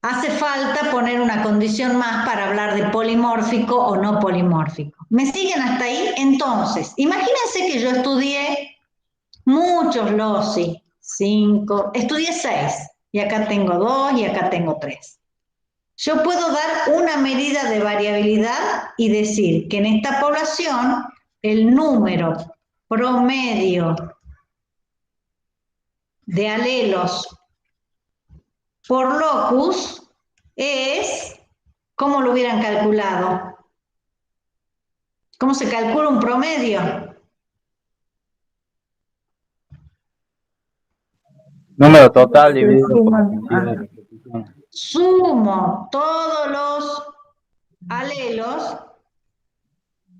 hace falta poner una condición más para hablar de polimórfico o no polimórfico. ¿Me siguen hasta ahí? Entonces, imagínense que yo estudié muchos loci, 5, estudié 6, y acá tengo 2 y acá tengo 3. Yo puedo dar una medida de variabilidad y decir que en esta población el número promedio de alelos por locus es, ¿cómo lo hubieran calculado? ¿Cómo se calcula un promedio? Número total Se dividido por la suman. cantidad de Ajá. repeticiones. Sumo todos los alelos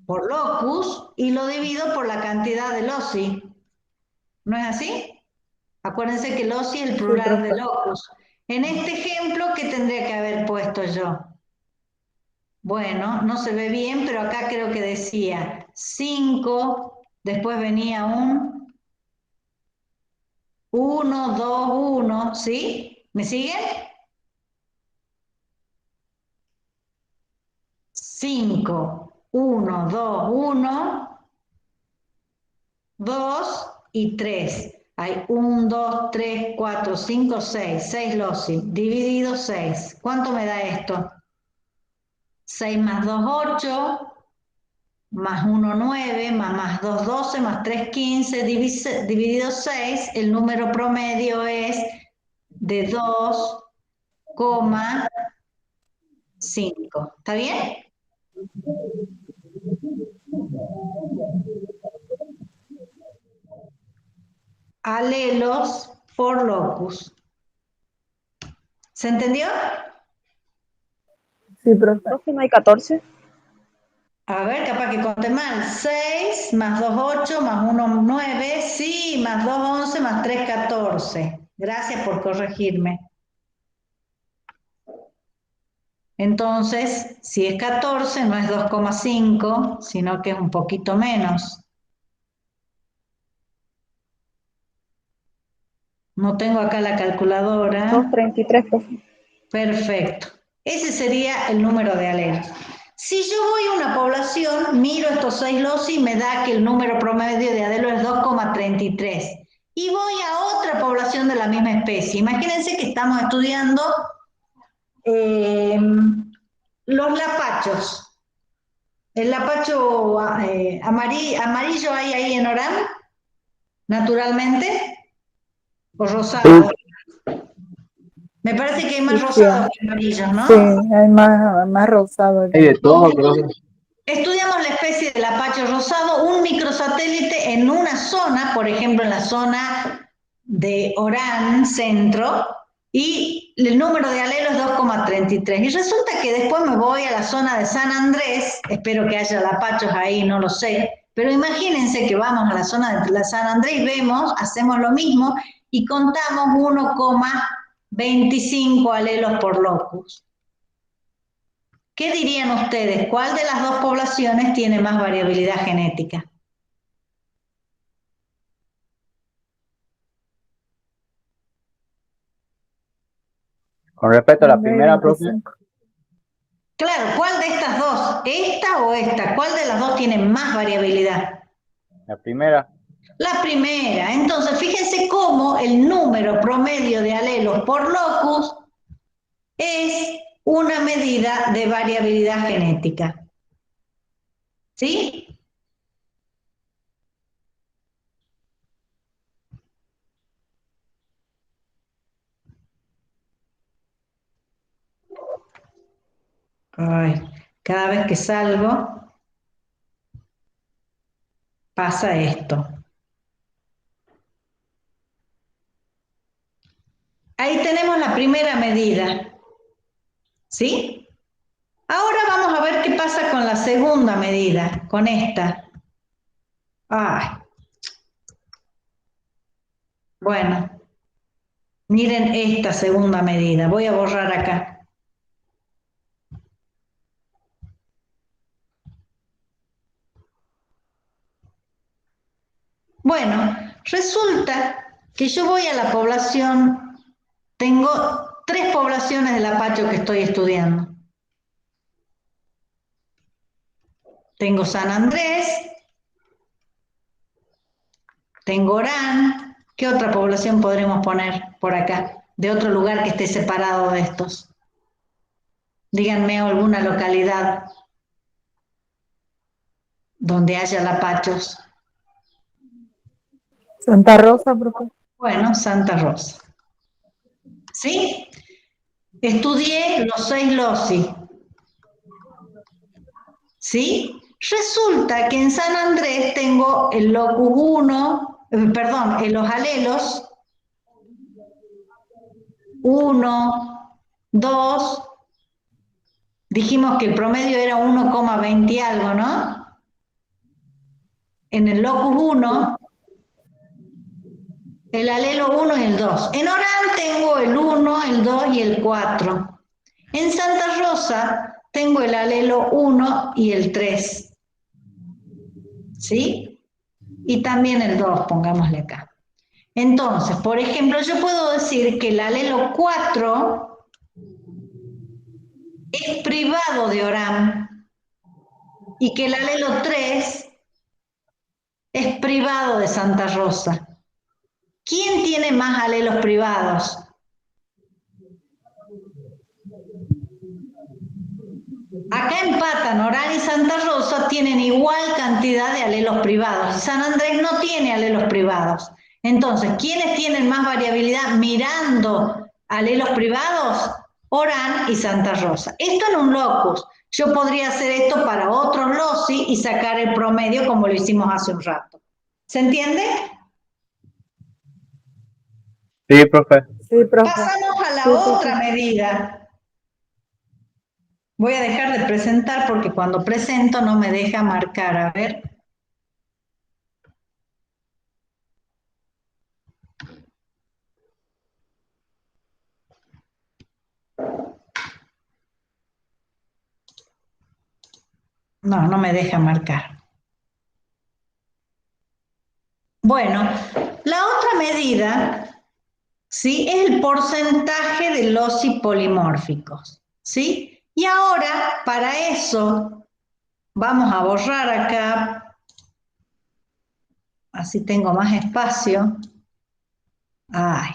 por locus y lo divido por la cantidad de loci. ¿No es así? Acuérdense que loci es el Sí, plural de profe. locus. En este ejemplo, ¿qué tendría que haber puesto yo? Bueno, no se ve bien, pero acá creo que decía 5, después venía un 1, 2, 1, ¿sí? ¿Me siguen? 5, 1, 2, 1, 2 y 3. Hay 1, 2, 3, 4, 5, 6. 6 loci. Dividido 6. ¿Cuánto me da esto? 6 más 2, 8. Más 1, 9, más 2, 12, más 3, 15, dividido 6, el número promedio es de 2,5. ¿Está bien? Alelos por locus. ¿Se entendió? Sí, profe. Profe, ¿no hay 14? A ver, capaz que conté mal. 6 más 2, 8, más 1, 9. Sí, más 2, 11, más 3, 14. Gracias por corregirme. Entonces, si es 14, no es 2,5, sino que es un poquito menos. No tengo acá la calculadora. 233, profe. Perfecto. Ese sería el número de alelos. Si yo voy a una población, miro estos 6 loci y me da que el número promedio de alelos es 2,33. Y voy a otra población de la misma especie. Imagínense que estamos estudiando los lapachos. El lapacho amarillo hay ahí en Orán, naturalmente, o rosado. Me parece que hay más Sí, rosados que amarillos, ¿no? sí, hay más rosado. Hay de todo, profe. Estudiamos la especie de lapacho rosado, un microsatélite en una zona, por ejemplo en la zona de Orán, centro, y el número de alelos es 2,33. Y resulta que después me voy a la zona de San Andrés, espero que haya lapachos ahí, no lo sé, pero imagínense que vamos a la zona de la San Andrés, vemos, hacemos lo mismo y contamos 1,25 alelos por locus. ¿Qué dirían ustedes? ¿Cuál de las dos poblaciones tiene más variabilidad genética? Con respecto a la Donde hay primera, profe, 25. Claro, ¿cuál de estas dos? ¿Esta o esta? ¿Cuál de las dos tiene más variabilidad? la primera, La primera. Entonces, fíjense cómo el número promedio de alelos por locus es una medida de variabilidad genética. ¿Sí? Ay, cada vez que salgo pasa esto. Ahí tenemos la primera medida. ¿Sí? Ahora vamos a ver qué pasa con la segunda medida, con esta. Ay, bueno, miren esta segunda medida. Voy a borrar acá. Bueno, resulta que yo voy a la población, tengo 3 poblaciones de lapacho que estoy estudiando. Tengo San Andrés, tengo Orán. ¿Qué otra población podremos poner por acá? De otro lugar que esté separado de estos. Díganme alguna localidad donde haya lapachos. Santa Rosa, profe. Bueno, Santa Rosa. ¿Sí? Estudié los 6 loci. ¿Sí? Resulta que en San Andrés tengo el locus 1, perdón, en los alelos 1, 2, dijimos que el promedio era 1,20 y algo, ¿no? En el locus 1, el alelo 1 y el 2. En Orán tengo el 1, el 2 y el 4. En Santa Rosa tengo el alelo 1 y el 3. ¿Sí? Y también el 2, pongámosle acá. Entonces, por ejemplo, yo puedo decir que el alelo 4 es privado de Orán y que el alelo 3 es privado de Santa Rosa. ¿Quién tiene más alelos privados? Acá empatan, Orán y Santa Rosa tienen igual cantidad de alelos privados. San Andrés no tiene alelos privados. Entonces, ¿quiénes tienen más variabilidad mirando alelos privados? Orán y Santa Rosa. Esto en un locus. Yo podría hacer esto para otros loci y sacar el promedio como lo hicimos hace un rato. ¿Se entiende? Sí, profe. Sí, profe. Pasamos a la Sí, otra profe. medida. Voy a dejar de presentar porque cuando presento no me deja marcar. A ver. No, no me deja marcar. Bueno, la otra medida, ¿sí? Es el porcentaje de loci polimórficos, ¿sí? Y ahora, para eso, vamos a borrar acá, así tengo más espacio. Ay.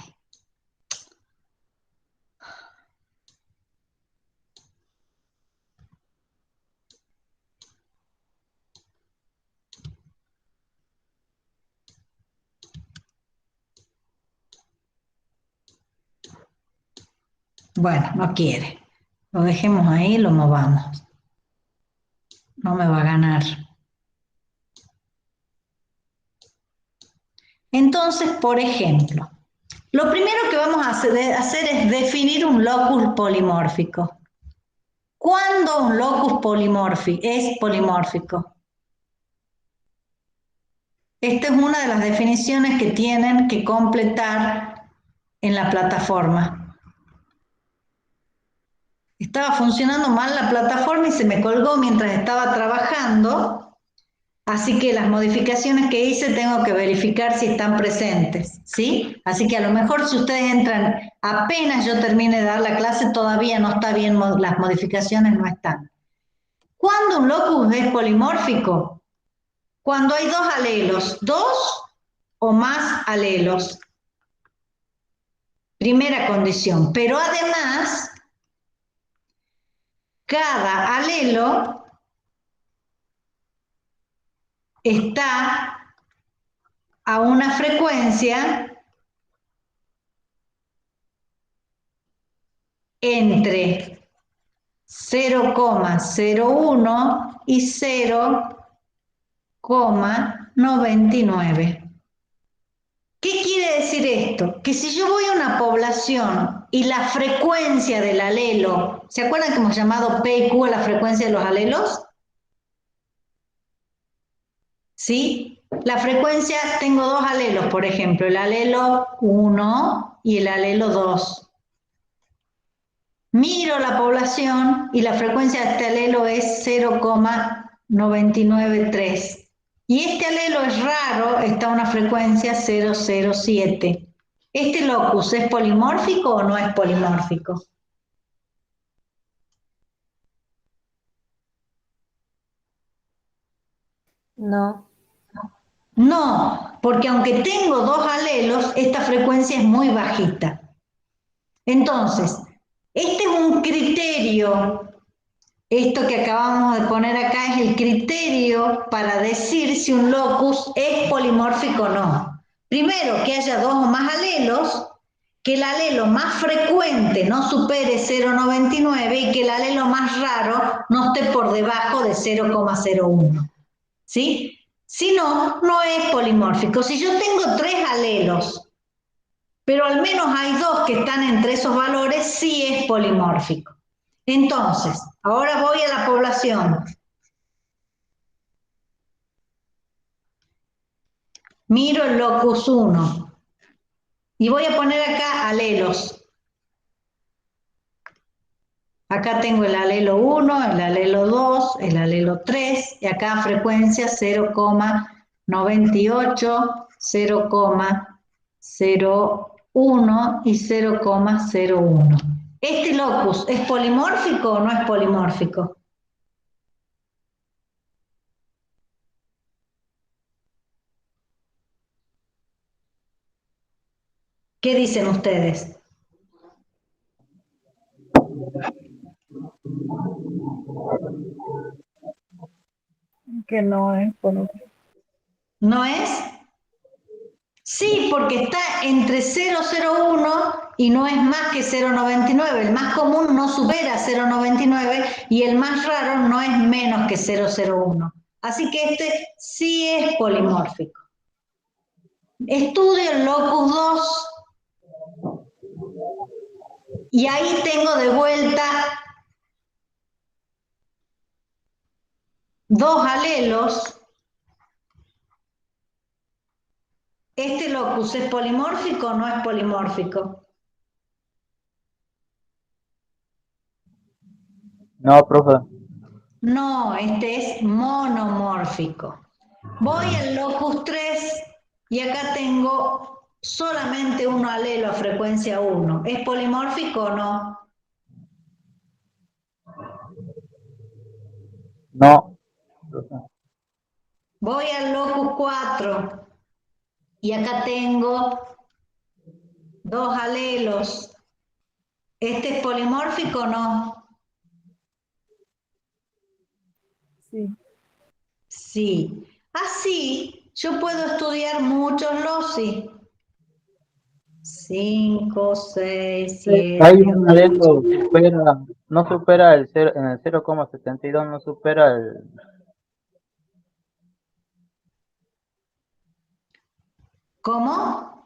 Bueno, no quiere. Lo dejemos ahí, lo movamos. No me va a ganar. Entonces, por ejemplo, lo primero que vamos a hacer es definir un locus polimórfico. ¿Cuándo un locus es polimórfico? Esta es una de las definiciones que tienen que completar en la plataforma. Estaba funcionando mal la plataforma y se me colgó mientras estaba trabajando. Así que las modificaciones que hice tengo que verificar si están presentes, ¿sí? Así que a lo mejor si ustedes entran apenas yo termine de dar la clase, todavía no está bien, las modificaciones no están. ¿Cuándo un locus es polimórfico? Cuando hay dos alelos, dos o más alelos. Primera condición, pero además, cada alelo está a una frecuencia entre 0,01 y 0,99. ¿Qué quiere decir esto? Que si yo voy a una población y la frecuencia del alelo, ¿se acuerdan que hemos llamado P y Q a la frecuencia de los alelos? ¿Sí? La frecuencia, tengo dos alelos, por ejemplo, el alelo 1 y el alelo 2. Miro la población y la frecuencia de este alelo es 0,993. Y este alelo es raro, está a una frecuencia 007. ¿Este locus es polimórfico o no es polimórfico? No. No, porque aunque tengo dos alelos, esta frecuencia es muy bajita. Entonces, este es un criterio, esto que acabamos de poner acá es el criterio para decir si un locus es polimórfico o no. Primero, que haya dos o más alelos, que el alelo más frecuente no supere 0,99 y que el alelo más raro no esté por debajo de 0,01. ¿Sí? Si no, no es polimórfico. Si yo tengo tres alelos pero al menos hay dos que están entre esos valores, sí es polimórfico. Entonces, ahora voy a la población. Miro el locus 1 y voy a poner acá alelos. Acá tengo el alelo 1, el alelo 2, el alelo 3 y acá frecuencia 0,98, 0,01 y 0,01. ¿Este locus es polimórfico o no es polimórfico? ¿Qué dicen ustedes? Que no es por ¿No es? Sí, porque está entre 0,01 y no es más que 0,99. El más común no supera 0,99 y el más raro no es menos que 0,01. Así que este sí es polimórfico. Estudio el locus 2 y ahí tengo de vuelta dos alelos. ¿Este locus es polimórfico o no es polimórfico? No, profe. No, este es monomórfico. Voy al locus 3 y acá tengo solamente un alelo a frecuencia 1. ¿Es polimórfico o no? No. Profe. Voy al locus 4 y acá tengo dos alelos. ¿Este es polimórfico o no? sí. Sí. Así yo puedo estudiar muchos loci. 5, 6, 7, Hay un 8. alelo supera, no supera el 0, en el 0,72 no supera el... ¿Cómo?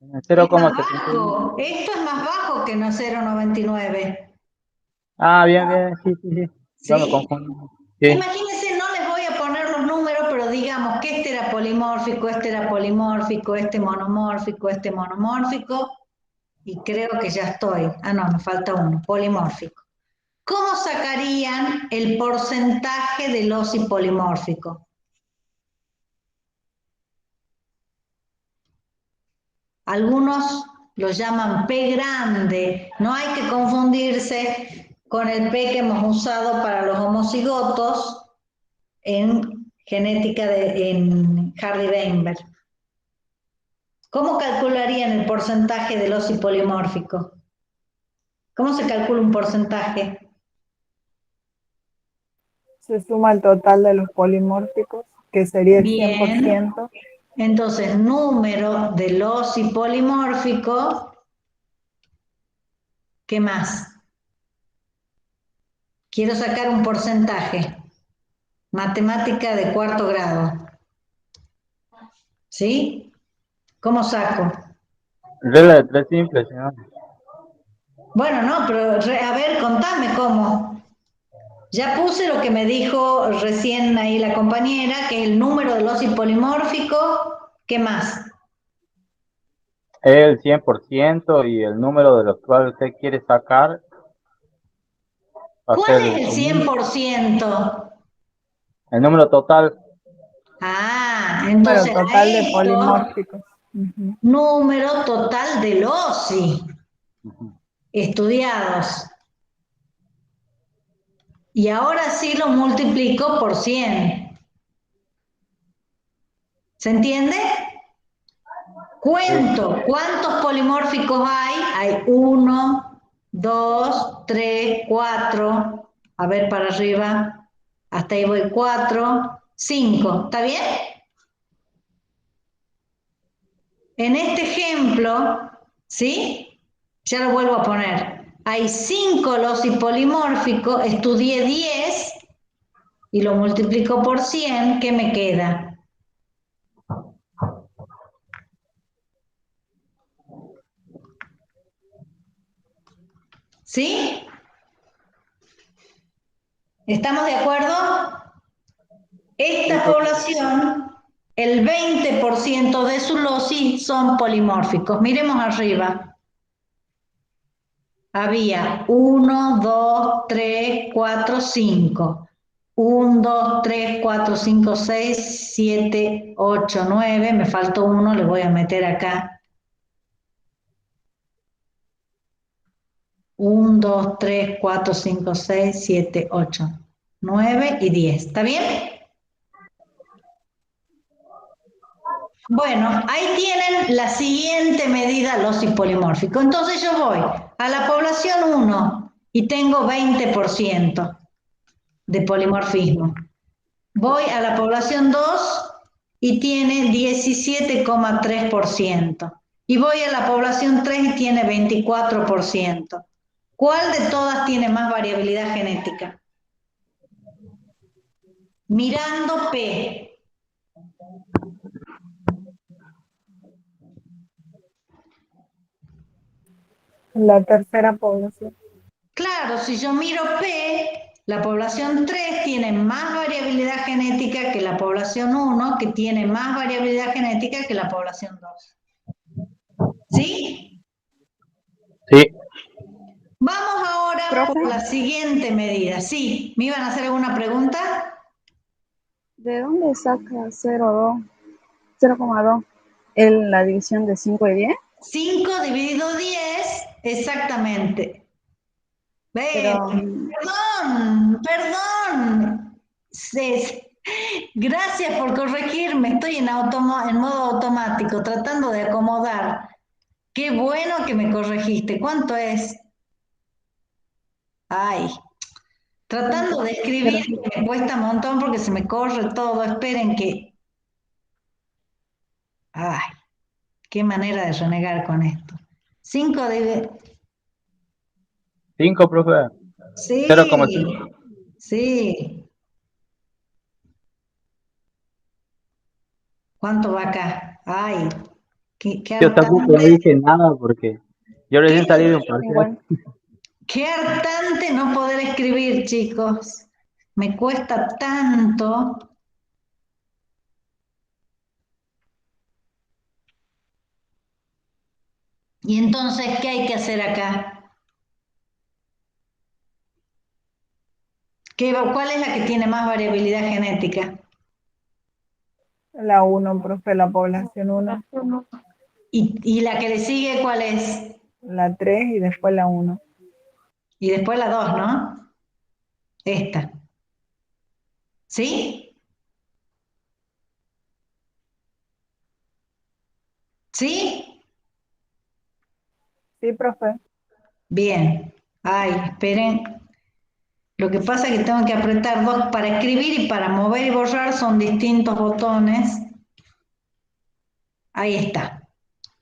En el Es más 0,72. bajo. Esto es más bajo que no 0,99. Ah, bien, bien, sí, sí, sí. Yo me ¿Sí? confundí. Sí. Imagínense, no les voy a poner los números, pero digamos que este era polimórfico, este monomórfico, y creo que ya estoy. Ah, no, me falta uno, polimórfico. ¿Cómo sacarían el porcentaje del OSI polimórfico? Algunos lo llaman P grande. No hay que confundirse con el P que hemos usado para los homocigotos en genética en Hardy-Weinberg. ¿Cómo calcularían el porcentaje del OSI polimórfico? ¿Cómo se calcula un porcentaje? Se suma el total de los polimórficos, que sería el Bien. 100%. Entonces, número del OSI polimórfico. ¿Qué más? Quiero sacar un porcentaje. Matemática de cuarto grado. ¿Sí? ¿Cómo saco? Regla de tres simple, señor. Bueno, no, pero a ver, contame cómo. Ya puse lo que me dijo recién ahí la compañera, que es el número del OSI polimórfico. ¿Qué más? El 100% y el número de los cuales usted quiere sacar va a ¿Cuál ser es el 100%? el número total. Ah, Número entonces a total de esto, polimórficos. Ujú. número total de OSI estudiados. Y ahora sí lo multiplico por 100. ¿Se entiende? Cuento cuántos polimórficos hay. Hay 1, 2, 3, 4. A ver para arriba. Hasta ahí voy 4, 5. ¿Está bien? En este ejemplo, ¿sí? Ya lo vuelvo a poner. Hay 5 loci polimórficos, estudié 10 y lo multiplico por 100. ¿Qué me queda? ¿Sí? ¿Estamos de acuerdo? Esta población, el 20% de su loci son polimórficos. Miremos arriba. Había 1, 2, 3, 4, 5. 1, 2, 3, 4, 5, 6, 7, 8, 9. Me faltó uno, le voy a meter acá. 1, 2, 3, 4, 5, 6, 7, 8, 9 y 10. ¿Está bien? Bueno, ahí tienen la siguiente medida losipolimórfico. Entonces yo voy a la población 1 y tengo 20% de polimorfismo. Voy a la población 2 y tiene 17,3%. Y voy a la población 3 y tiene 24%. ¿Cuál de todas tiene más variabilidad genética? Mirando P. La tercera población. Claro, si yo miro P, la población 3 tiene más variabilidad genética que la población 1, que tiene más variabilidad genética que la población 2. ¿Sí? Sí. Vamos ahora Profe, por la siguiente medida. Sí, ¿me iban a hacer alguna pregunta? ¿de dónde saca 0,2 en la división de 5 y 10? 5 dividido 10, exactamente. Ven, Pero, perdón. Gracias por corregirme. Estoy en modo automático, tratando de acomodar. Qué bueno que me corregiste. ¿Cuánto es? Ay, tratando de escribir me cuesta un montón porque se me corre todo. Esperen que... Ay, qué manera de renegar con esto. 5 de... 5, profe. Sí, 0,5. sí. ¿Cuánto va acá? Ay, qué Yo tampoco no hartante, dije nada porque yo qué, recién salí de un parcial. 50. qué hartante no poder escribir, chicos. Me cuesta tanto. Y entonces, ¿qué hay que hacer acá? ¿Cuál es la que tiene más variabilidad genética? La 1, profe, la población 1. ¿Y la que le sigue cuál es? La 3 y después la 1. Y después la 2, ¿no? Esta. ¿Sí? ¿Sí? Sí, profe. Bien. Ay, esperen. Lo que pasa es que tengo que apretar dos para escribir y para mover y borrar son distintos botones. Ahí está.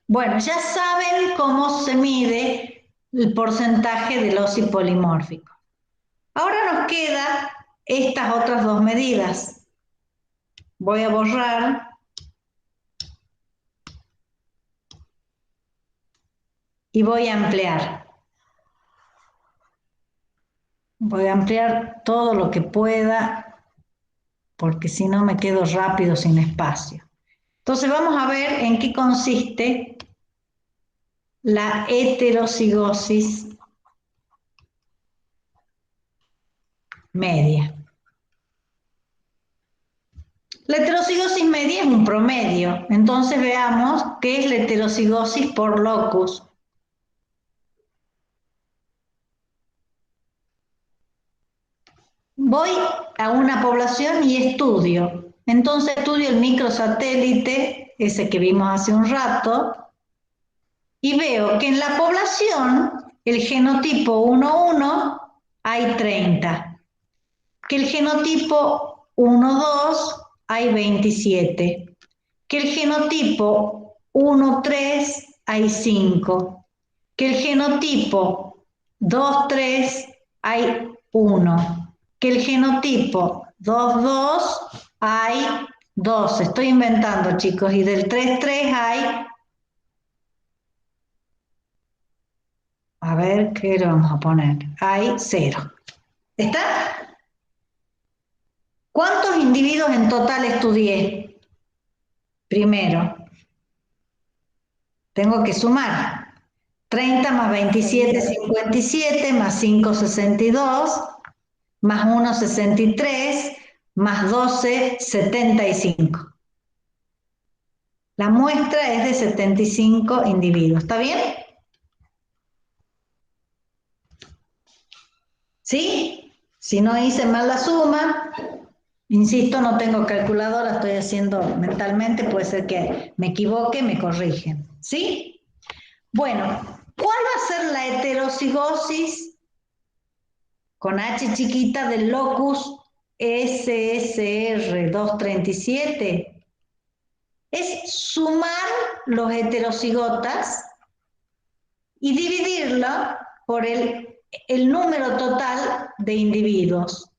Bueno, ya saben cómo se mide el porcentaje de loci polimórfico. Ahora nos quedan estas otras dos medidas. Voy a borrar y voy a ampliar. Voy a ampliar todo lo que pueda porque si no me quedo rápido sin espacio. Entonces vamos a ver en qué consiste la heterocigosis media. La heterocigosis media es un promedio. Entonces veamos qué es la heterocigosis por locus. Voy a una población y estudio. Entonces estudio el microsatélite, ese que vimos hace un rato, y veo que en la población, el genotipo 1,1 hay 30, que el genotipo 1,2 hay 27, que el genotipo 1,3 hay 5, que el genotipo 2,3 hay 1, que el genotipo 2,2 hay 2. Estoy inventando, chicos, y del 3,3 hay... A ver, ¿qué le vamos a poner? Hay 0. ¿Está? ¿Cuántos individuos en total estudié? Primero, tengo que sumar. 30 más 27, 57, más 5, 62, más 1, 63, más 12, 75. La muestra es de 75 individuos. ¿Está bien? ¿Sí? Si no hice mal la suma, insisto, no tengo calculadora, estoy haciendo mentalmente, puede ser que me equivoque, me corrigen. ¿Sí? Bueno, ¿cuál va a ser la heterocigosis con H chiquita del locus SSR237? Es sumar los heterocigotas y dividirlo por el número total de individuos.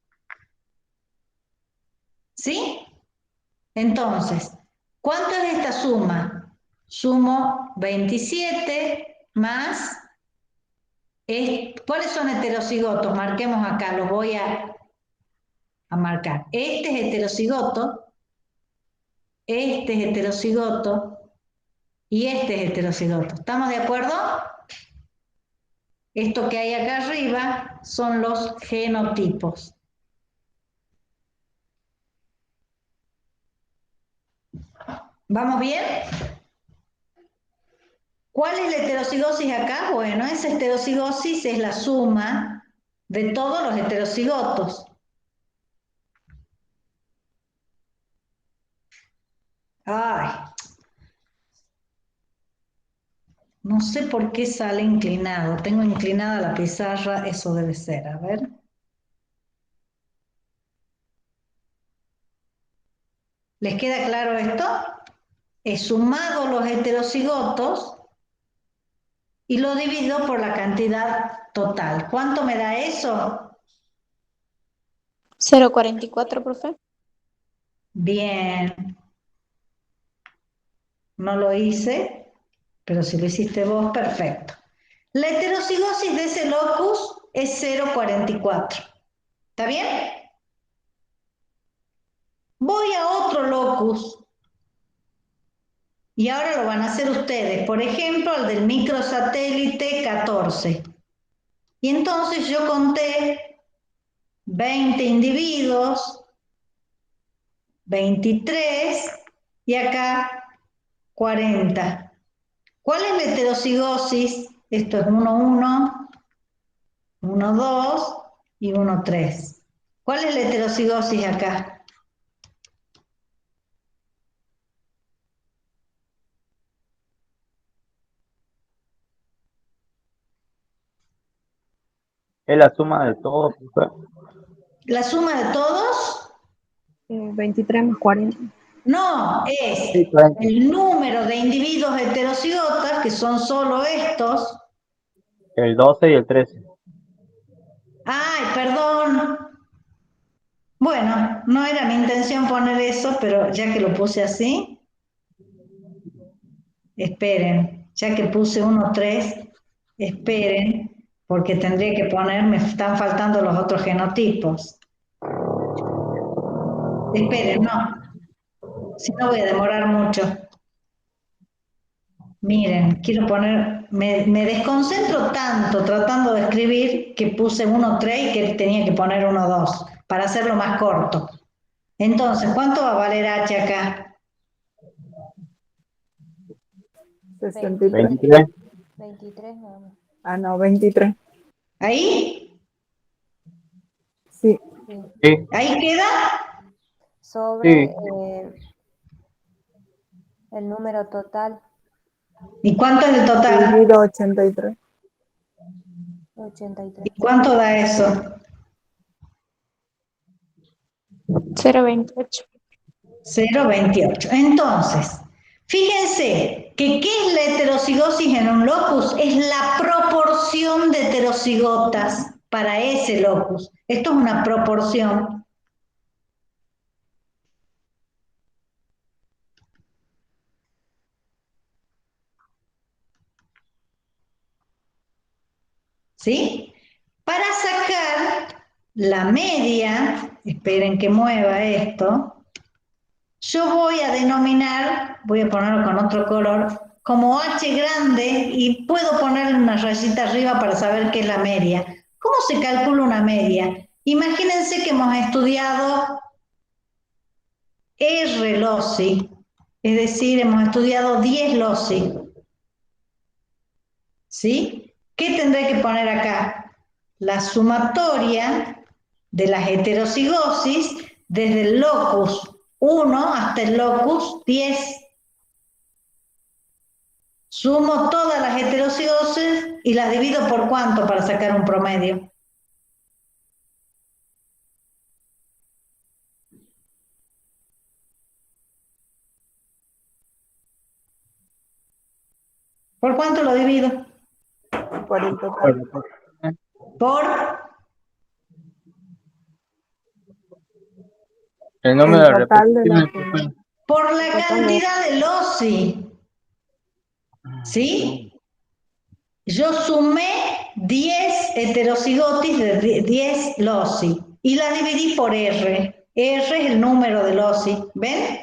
¿Sí? Entonces, ¿cuánto es esta suma? Sumo 27 más... ¿Cuáles son heterocigotos? Marquemos acá, los voy a marcar. Este es heterocigoto, este es heterocigoto y este es heterocigoto. ¿Estamos de acuerdo? Esto que hay acá arriba son los genotipos. ¿Vamos bien? ¿Cuál es la heterocigosis acá? Bueno, esa heterocigosis es la suma de todos los heterocigotos. Ay, no sé por qué sale inclinado. Tengo inclinada la pizarra, eso debe ser. A ver. ¿Les queda claro esto? He sumado los heterocigotos y lo divido por la cantidad total. ¿Cuánto me da eso? 0,44, profe. Bien. No lo hice, pero si lo hiciste vos, perfecto. La heterocigosis de ese locus es 0,44. ¿Está bien? Voy a otro locus y ahora lo van a hacer ustedes. Por ejemplo, al del microsatélite 14. Y entonces yo conté 20 individuos, 23 y acá 40. ¿Cuál es la heterocigosis? Esto es 1, 1, 1, 2 y 1, 3. ¿Cuál es la heterocigosis acá? Es la suma de todo, profe. ¿La suma de todos? 23 más 40. No, Sí, es 40. el número de individuos heterocigotas, que son solo estos. El 12 y el 13. Ay, perdón. Bueno, no era mi intención poner eso, pero ya que lo puse así, esperen, ya que puse 1, 3, esperen, porque tendría que poner, me están faltando los otros genotipos. Esperen, no, si no voy a demorar mucho. Miren, quiero poner, me desconcentro tanto tratando de escribir que puse 1, 3 y que tenía que poner 1, 2 para hacerlo más corto. Entonces, ¿cuánto va a valer H acá? 63. 23. 23 nada más. Ah, no, 23. ¿Ahí? Sí, Sí. Sí, ¿Ahí queda? Sobre sí. el número total, ¿Y cuánto es el total? dividido 83. 83. ¿Y cuánto da eso? 0,28. 0,28. Entonces, fíjense que ¿qué es la heterocigosis en un locus? Es la proporción de heterocigotas para ese locus. Esto es una proporción. ¿sí? Para sacar la media, esperen que mueva esto, yo voy a denominar, voy a ponerlo con otro color, como H grande y puedo ponerle una rayita arriba para saber qué es la media. ¿Cómo se calcula una media? Imagínense que hemos estudiado R loci, es decir, hemos estudiado 10 loci, ¿sí? ¿Qué tendré que poner acá? La sumatoria de las heterocigosis desde el locus 1 hasta el locus 10. Sumo todas las heterocigosis y las divido por cuánto para sacar un promedio. ¿Por cuánto lo divido? Por el total. Por El número de El total de la repeticiones. suma. Por la cantidad de loci, ¿sí? Yo sumé 10 heterocigotis de 10 loci y la dividí por R. R es el número de loci, ¿ven?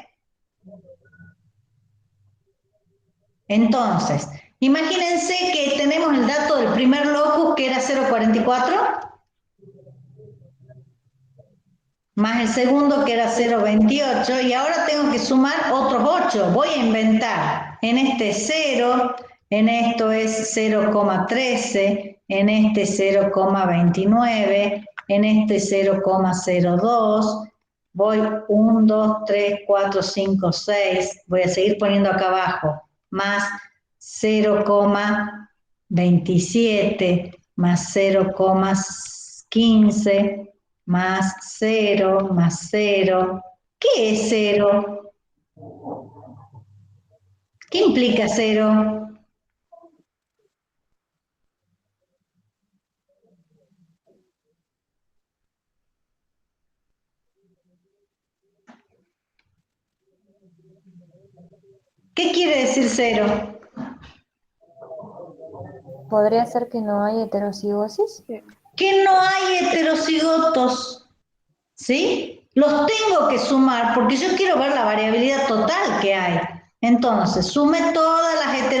Entonces, imagínense que tenemos el dato del primer locus que era 0,44, más el segundo que era 0,28 y ahora tengo que sumar otros 8. Voy a inventar. En este 0, en esto es 0,13, en este 0,29, en este 0,02. Voy 1, 2, 3, 4, 5, 6. Voy a seguir poniendo acá abajo. Más 0,27, más 0,15. Más 0, más 0. ¿Qué es 0? ¿Qué implica 0? ¿Qué quiere decir 0? ¿Podría ser que no hay heterocigosis? Que no hay heterocigotos, ¿sí? Los tengo que sumar porque yo quiero ver la variabilidad total que hay. Entonces, sume todas las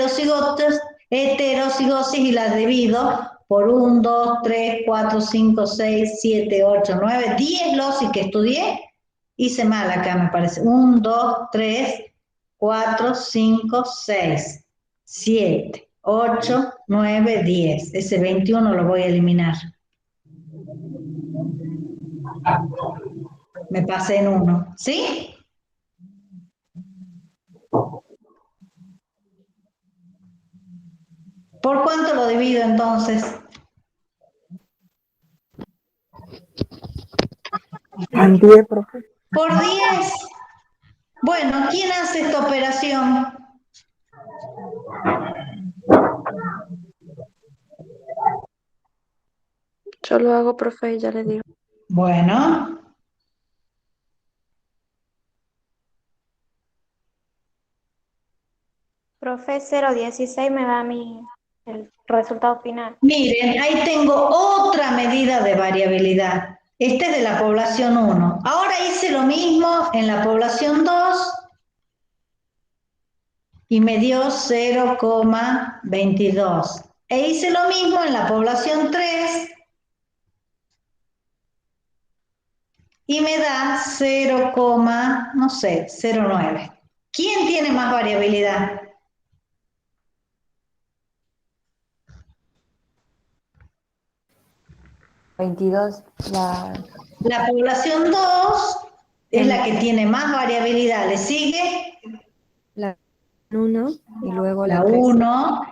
heterocigosis y las divido por 1, 2, 3, 4, 5, 6, 7, 8, 9, 10 loci que estudié. Hice mal acá, me parece. 1, 2, 3, 4, 5, 6, 7, 8, 9, 10. Ese 21 lo voy a eliminar. Me pasé en 1, ¿sí? ¿Por cuánto lo divido entonces? En 10, profe. Por 10. Bueno, ¿quién hace esta operación? Yo lo hago, profe, y ya le digo. Bueno, Profe, 0,16 me da el resultado final. miren, ahí tengo otra medida de variabilidad. Esta es de la población 1. Ahora hice lo mismo en la población 2 y me dio 0,22. E hice lo mismo en la población 3 y me da 0, no sé, 0,9. ¿Quién tiene más variabilidad? La población 2 es la que tiene más variabilidad. ¿Le sigue? La 1 y luego La la 3. 1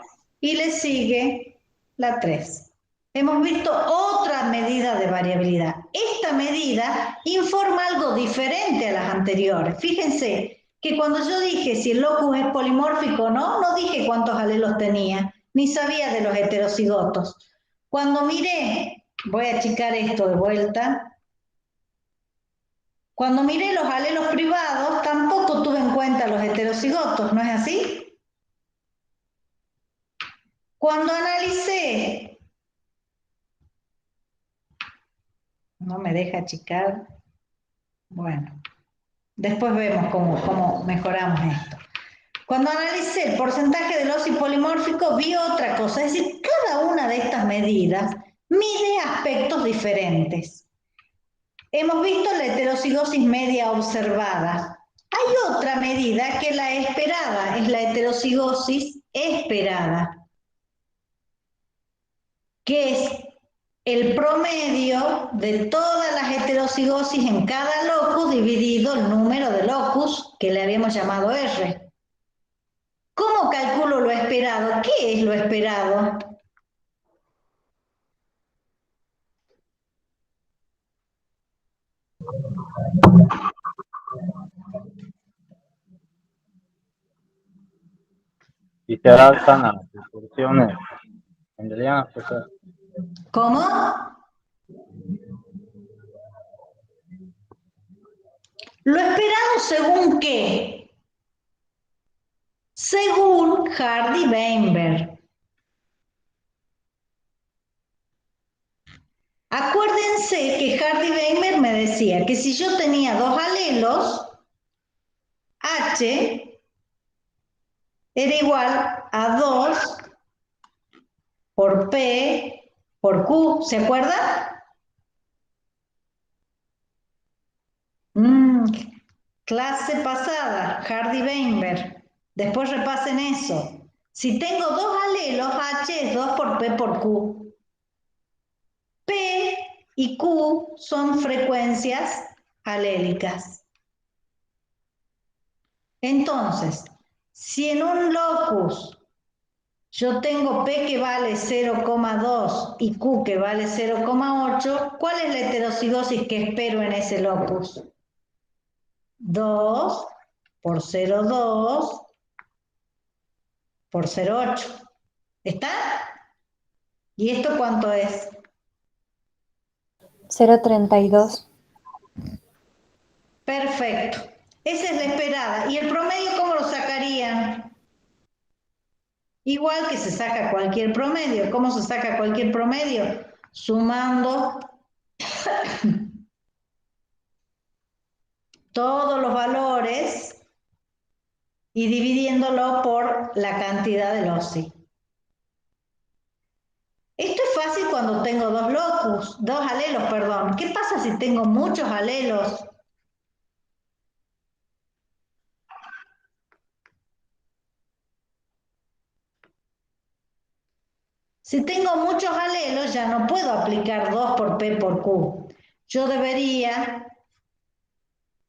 y le sigue la 3. Hemos visto otra medida de variabilidad. Esta medida informa algo diferente a las anteriores. Fíjense que cuando yo dije si el locus es polimórfico o no, no dije cuántos alelos tenía, ni sabía de los heterocigotos. Cuando miré, voy a achicar esto de vuelta, cuando miré los alelos privados, tampoco tuve en cuenta los heterocigotos, ¿no es así? Cuando analicé No me deja achicar. Bueno, después vemos cómo mejoramos esto. Cuando analicé el porcentaje del OSI polimórfico, vi otra cosa, es decir, cada una de estas medidas mide aspectos diferentes. Hemos visto la heterocigosis media observada. Hay otra medida que es la esperada, es la heterocigosis esperada, que es el promedio de todas las heterocigosis en cada locus dividido el número de locus que le habíamos llamado R. ¿Cómo calculo lo esperado? ¿Qué es lo esperado? Si se adaptan a las proporciones mendelianas, pues, ¿Cómo? Lo esperado según qué? Según Hardy-Weinberg. Acuérdense que Hardy-Weinberg me decía que si yo tenía dos alelos, H era igual a 2 por P por Q, ¿se acuerdan? Clase pasada, Hardy-Weinberg. Después repasen eso. Si tengo dos alelos, H es 2 por P por Q. P y Q son frecuencias alélicas. Entonces, si en un locus yo tengo P que vale 0,2 y Q que vale 0,8, ¿cuál es la heterocigosis que espero en ese locus? 2 por 0,2 por 0,8. ¿Está? ¿Y esto cuánto es? 0,32. Perfecto. Esa es la esperada. ¿Y el promedio cómo lo sacarían? Igual que se saca cualquier promedio. ¿Cómo se saca cualquier promedio? Sumando todos los valores y dividiéndolo por la cantidad del OSI. Esto es fácil cuando tengo dos alelos, perdón. ¿Qué pasa si tengo muchos alelos? Si tengo muchos alelos, ya no puedo aplicar 2 por P por Q. Yo debería,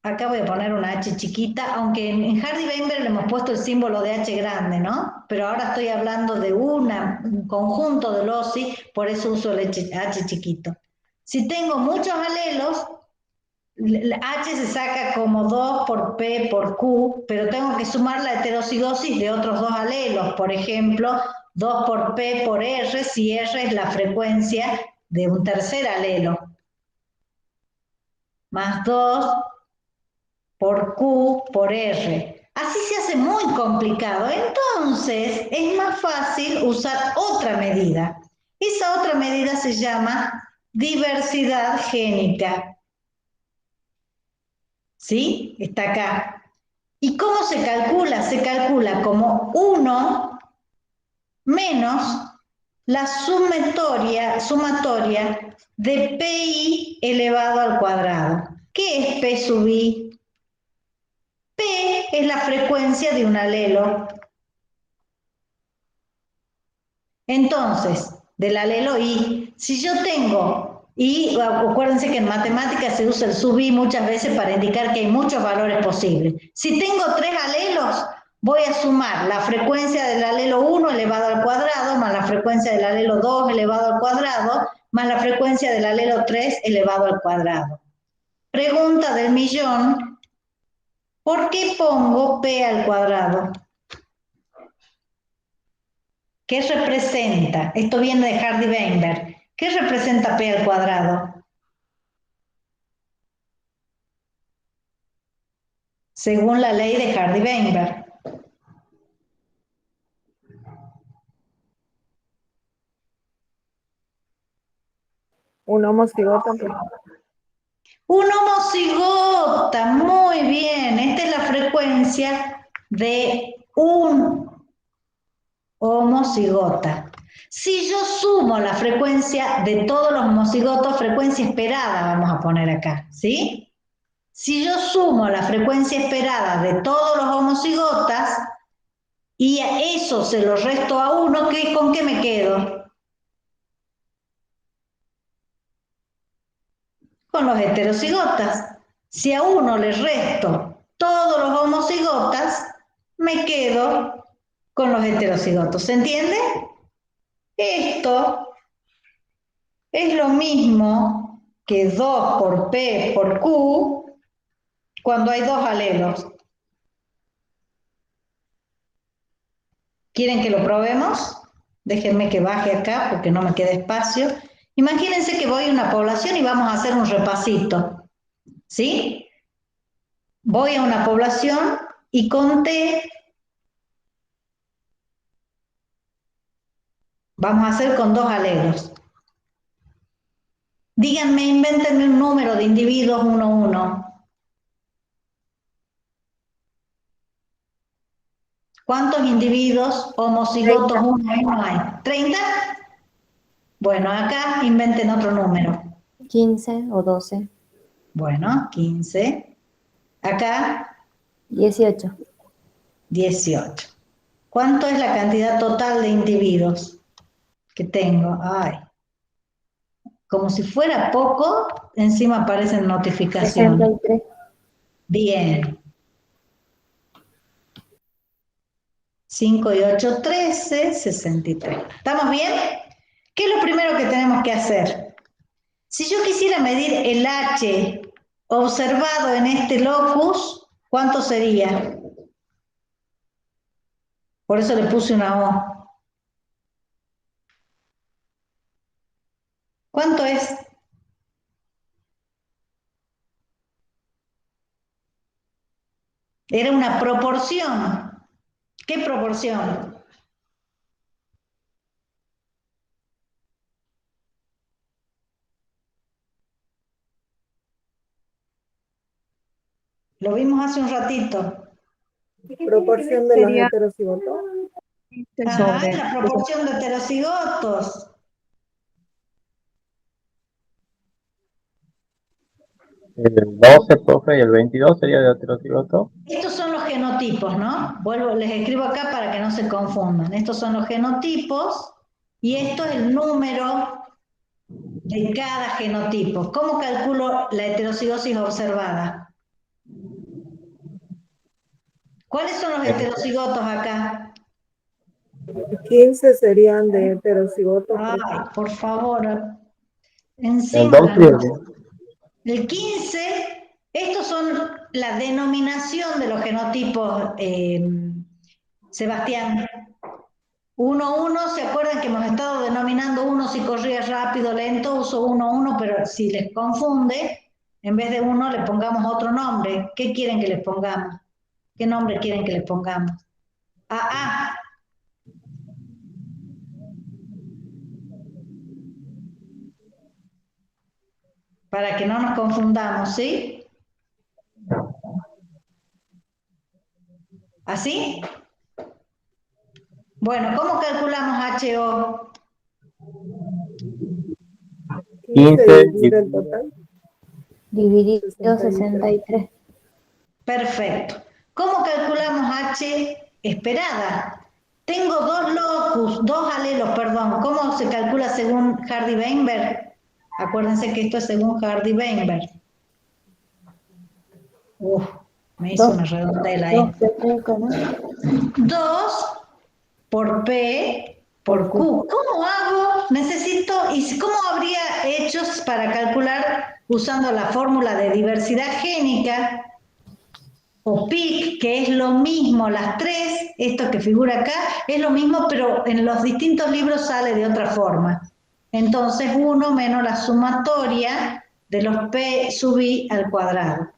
acá voy a poner una H chiquita, aunque en Hardy-Weinberg le hemos puesto el símbolo de H grande, ¿no? Pero ahora estoy hablando de un conjunto de OSI, por eso uso el H chiquito. Si tengo muchos alelos, H se saca como 2 por P por Q, pero tengo que sumar la heterocigosis de otros dos alelos. Por ejemplo, 2 por P por R, si R es la frecuencia de un tercer alelo. Más 2 por Q por R. Así se hace muy complicado. Entonces, es más fácil usar otra medida. Esa otra medida se llama diversidad génica. ¿Sí? Está acá. ¿Y cómo se calcula? Se calcula como 1 menos la sumatoria de PI elevado al cuadrado. ¿Qué es P sub I? P es la frecuencia de un alelo. Entonces, del alelo I, si yo tengo, y acuérdense que en matemáticas se usa el sub I muchas veces para indicar que hay muchos valores posibles. Si tengo 3 alelos, voy a sumar la frecuencia del alelo 1 elevado al cuadrado, más la frecuencia del alelo 2 elevado al cuadrado, más la frecuencia del alelo 3 elevado al cuadrado. Pregunta del millón, ¿por qué pongo P al cuadrado? ¿Qué representa? Esto viene de Hardy-Weinberg. ¿Qué representa P al cuadrado? Según la ley de Hardy-Weinberg. Un homocigoto, pues. Un homocigota, muy bien. Esta es la frecuencia de un homocigota. Si yo sumo la frecuencia de todos los homocigotos, frecuencia esperada vamos a poner acá, ¿sí? Si yo sumo la frecuencia esperada de todos los homocigotas y a eso se lo resto a uno, ¿con qué me quedo? Con los heterocigotas. Si a uno le resto todos los homocigotas, me quedo con los heterocigotos. ¿Se entiende? Esto es lo mismo que 2 por P por Q cuando hay dos alelos. ¿Quieren que lo probemos? Déjenme que baje acá porque no me queda espacio. Imagínense que voy a una población y vamos a hacer un repasito. ¿Sí? Voy a una población y conté. Vamos a hacer con dos alelos. Díganme, invéntenme un número de individuos 1, 1. ¿Cuántos individuos homocigotos 1, 1 hay? ¿30? Bueno, acá inventen otro número. 15 o 12. Bueno, 15. Acá, 18. 18. ¿Cuánto es la cantidad total de individuos que tengo? Ay, como si fuera poco, encima aparecen notificaciones. 63. Bien. 5 y 8, 13, 63. ¿Estamos bien? ¿Qué es lo primero que tenemos que hacer? Si yo quisiera medir el H observado en este locus, ¿cuánto sería? Por eso le puse una O. ¿Cuánto es? Era una proporción. ¿Qué proporción? Lo vimos hace un ratito. Proporción de los heterocigotos. Ajá, es la proporción de heterocigotos. El 12, profe, y el 22 sería de heterocigoto. Estos son los genotipos, ¿no? Vuelvo, les escribo acá para que no se confundan. Estos son los genotipos y esto es el número de cada genotipo. ¿Cómo calculo la heterocigosis observada? ¿Cuáles son los heterocigotos acá? 15 serían de heterocigotos. Ay, por favor. El Encima 12 y el el 15, estos son la denominación de los genotipos, Sebastián. 1, 1, ¿se acuerdan que hemos estado denominando uno si corría rápido, lento? Uso 1, 1, pero si les confunde, en vez de uno le pongamos otro nombre. ¿Qué quieren que les pongamos? ¿Qué nombre quieren que les pongamos? AA. Para que no nos confundamos, ¿sí? ¿Así? Bueno, ¿cómo calculamos HO? 15 dividido el total. Dividido 63. Perfecto. ¿Cómo calculamos H esperada? Tengo dos locus, dos alelos, perdón. ¿Cómo se calcula según Hardy-Weinberg? Acuérdense que esto es según Hardy-Weinberg. Uf, me hizo una redondela ahí. 2 por P por Q. ¿Cómo hago? Necesito, ¿y cómo habría hecho para calcular usando la fórmula de diversidad génica o PIC, que es lo mismo, las tres, esto que figura acá, es lo mismo, pero en los distintos libros sale de otra forma. Entonces, 1 menos la sumatoria de los P sub I al cuadrado.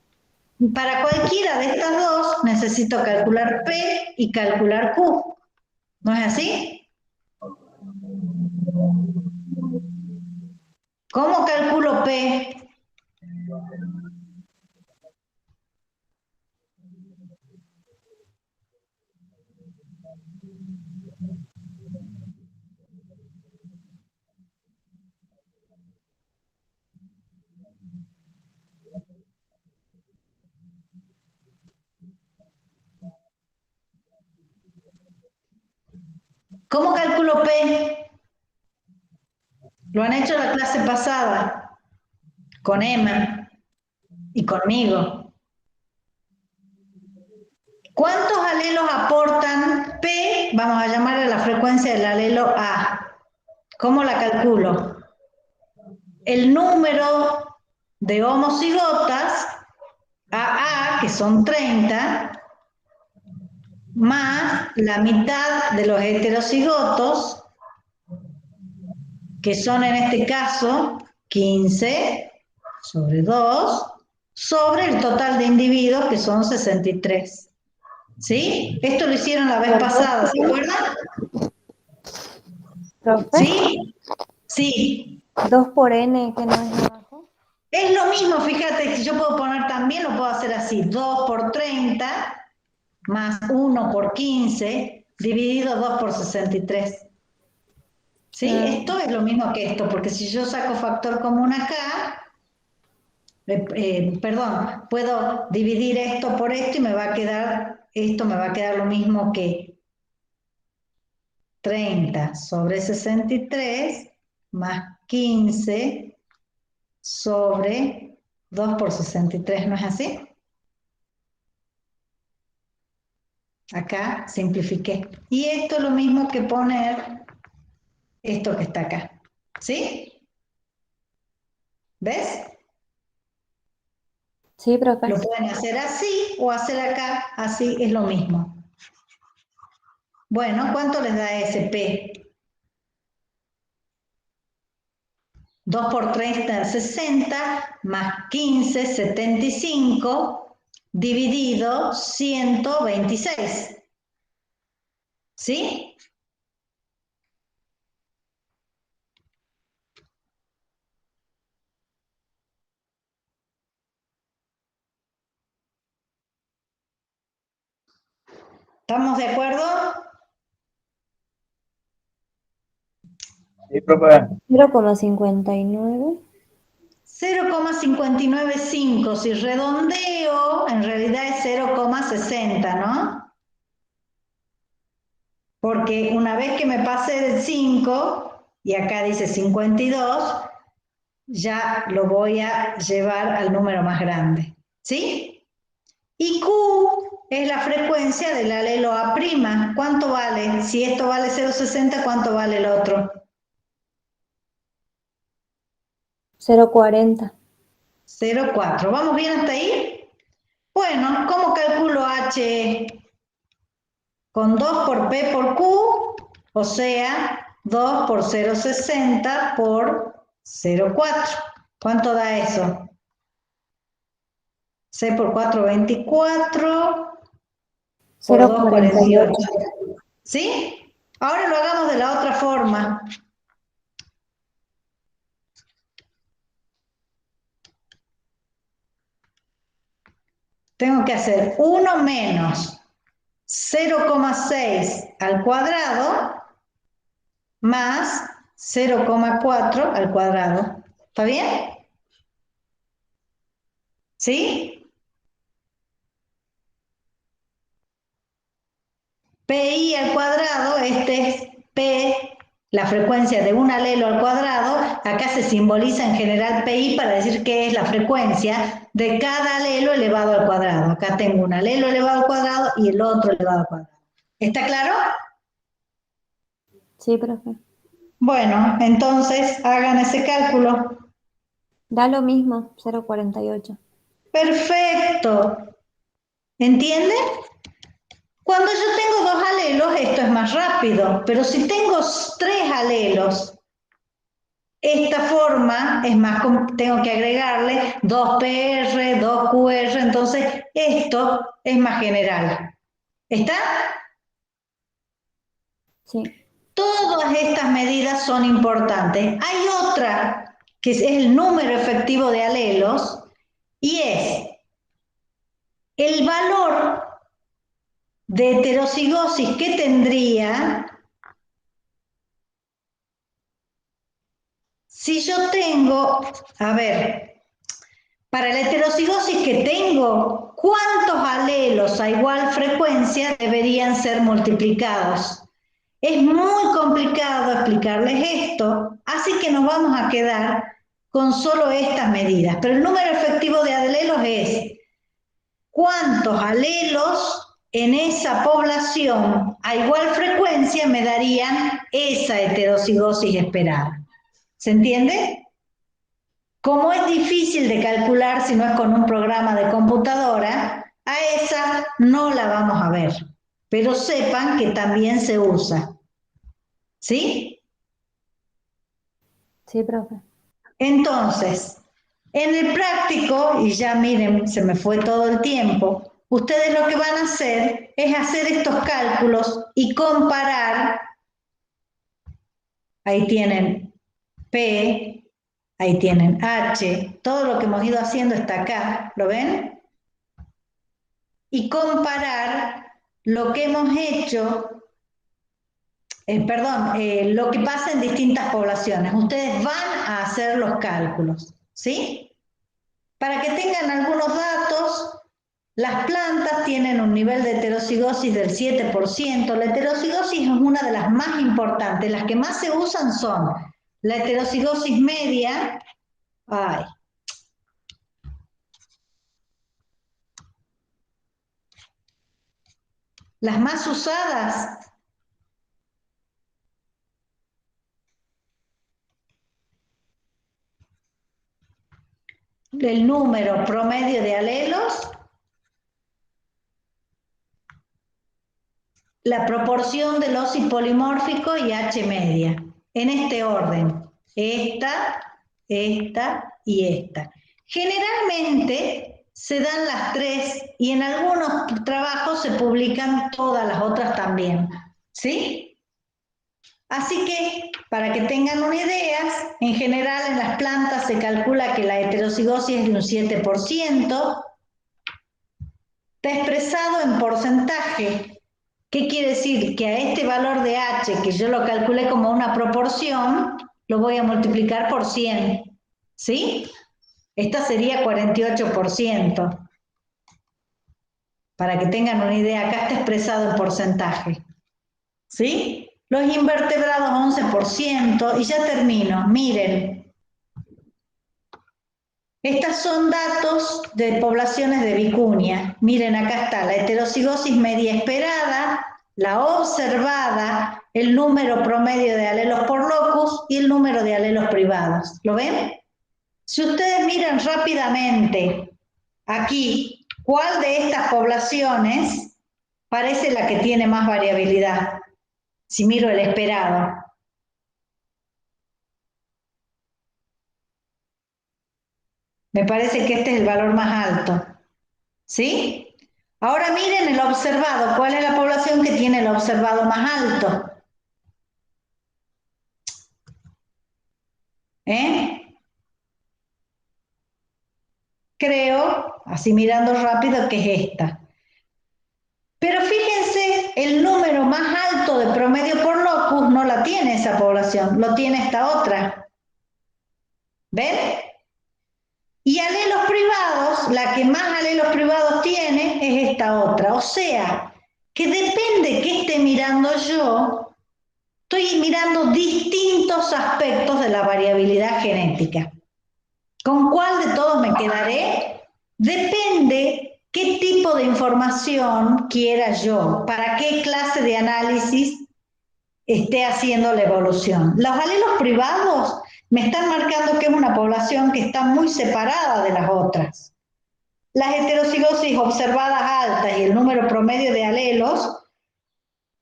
Para cualquiera de estas dos, necesito calcular P y calcular Q. ¿No es así? ¿Cómo calculo P? ¿Cómo calculo P? Lo han hecho la clase pasada, con Emma y conmigo. ¿Cuántos alelos aportan P? Vamos a llamarle la frecuencia del alelo A. ¿Cómo la calculo? El número de homocigotas, AA, que son 30, más la mitad de los heterocigotos, que son en este caso 15 sobre 2, sobre el total de individuos, que son 63. ¿Sí? Esto lo hicieron la vez pasada, ¿se acuerdan? Profe, ¿Sí? Sí. 2 por n, que no es abajo. Es lo mismo, fíjate, si yo puedo poner también, lo puedo hacer así, 2 por 30 más 1 por 15 dividido 2 por 63. ¿Sí? Esto es lo mismo que esto, porque si yo saco factor común acá, perdón, puedo dividir esto por esto y me va a quedar, esto me va a quedar lo mismo que 30 sobre 63 más 15 sobre 2 por 63, ¿no es así? Acá simplifiqué. Y esto es lo mismo que poner esto que está acá. ¿Sí? ¿Ves? Sí, profe. Lo pueden hacer así o hacer acá, así es lo mismo. Bueno, ¿cuánto les da ese P? 2 por 30, 60, más 15, 75, dividido 126. ¿Sí? ¿Estamos de acuerdo? Sí, profe. 0,59. 0,595, si redondeo, en realidad es 0,60, ¿no? Porque una vez que me pase del 5, y acá dice 52, ya lo voy a llevar al número más grande, ¿sí? Y Q es la frecuencia del alelo A'. ¿Cuánto vale? Si esto vale 0,60, ¿cuánto vale el otro? 0,40. 0,4. ¿Vamos bien hasta ahí? Bueno, ¿cómo calculo H? Con 2 por P por Q, o sea, 2 por 0,60 por 0,4. ¿Cuánto da eso? 6 por 4, 24, por 2, 48. 0,48. ¿Sí? Ahora lo hagamos de la otra forma. Tengo que hacer 1 menos 0,6 al cuadrado más 0,4 al cuadrado. ¿Está bien? ¿Sí? PI al cuadrado, este es P, la frecuencia de un alelo al cuadrado. Acá se simboliza en general PI para decir que es la frecuencia de cada alelo elevado al cuadrado. Acá tengo un alelo elevado al cuadrado y el otro elevado al cuadrado. ¿Está claro? Sí, profe. Bueno, entonces hagan ese cálculo. Da lo mismo, 0,48. Perfecto. ¿Entienden? Cuando yo tengo 2 alelos, esto es más rápido, pero si tengo 3 alelos, esta forma es más, tengo que agregarle 2PR, 2QR, entonces esto es más general. ¿Está? Sí. Todas estas medidas son importantes. Hay otra, que es el número efectivo de alelos, y es el valor de heterocigosis que tendría si yo tengo, a ver, para la heterocigosis que tengo, ¿cuántos alelos a igual frecuencia deberían ser multiplicados? Es muy complicado explicarles esto, así que nos vamos a quedar con solo estas medidas. Pero el número efectivo de alelos es cuántos alelos en esa población a igual frecuencia me darían esa heterocigosis esperada. ¿Se entiende? Como es difícil de calcular si no es con un programa de computadora, a esa no la vamos a ver, pero sepan que también se usa. ¿Sí? Sí, profe. Entonces, en el práctico, y ya miren, se me fue todo el tiempo, ustedes lo que van a hacer es hacer estos cálculos y comparar. Ahí tienen P, ahí tienen H, todo lo que hemos ido haciendo está acá, ¿lo ven? Y comparar lo que hemos hecho, lo que pasa en distintas poblaciones. Ustedes van a hacer los cálculos, ¿sí? Para que tengan algunos datos, las plantas tienen un nivel de heterocigosis del 7%. La heterocigosis es una de las más importantes. Las que más se usan son la heterocigosis media. Las más usadas el número promedio de alelos, la proporción de los polimórficos y H media, en este orden, esta y esta. Generalmente se dan las tres y en algunos trabajos se publican todas las otras también, ¿sí? Así que, para que tengan una idea, en general en las plantas se calcula que la heterocigosis es de un 7%, está expresado en porcentaje. ¿Qué quiere decir? Que a este valor de H, que yo lo calculé como una proporción, lo voy a multiplicar por 100, ¿sí? Esta sería 48%. Para que tengan una idea, acá está expresado en porcentaje, ¿sí? Los invertebrados 11%, y ya termino, miren. Estas son datos de poblaciones de vicuña. Miren, acá está la heterocigosis media esperada, la observada, el número promedio de alelos por locus y el número de alelos privados. ¿Lo ven? Si ustedes miran rápidamente aquí, ¿cuál de estas poblaciones parece la que tiene más variabilidad? Si miro el esperado. Me parece que este es el valor más alto. ¿Sí? Ahora miren el observado. ¿Cuál es la población que tiene el observado más alto? Creo, así mirando rápido, que es esta. Pero fíjense, el número más alto de promedio por locus no la tiene esa población, lo tiene esta otra. ¿Ven? Y alelos privados, la que más alelos privados tiene es esta otra. O sea, que depende que esté mirando yo, estoy mirando distintos aspectos de la variabilidad genética. ¿Con cuál de todos me quedaré? Depende qué tipo de información quiera yo, para qué clase de análisis esté haciendo la evolución. Los alelos privados me están marcando que es una población que está muy separada de las otras. Las heterocigosis observadas altas y el número promedio de alelos,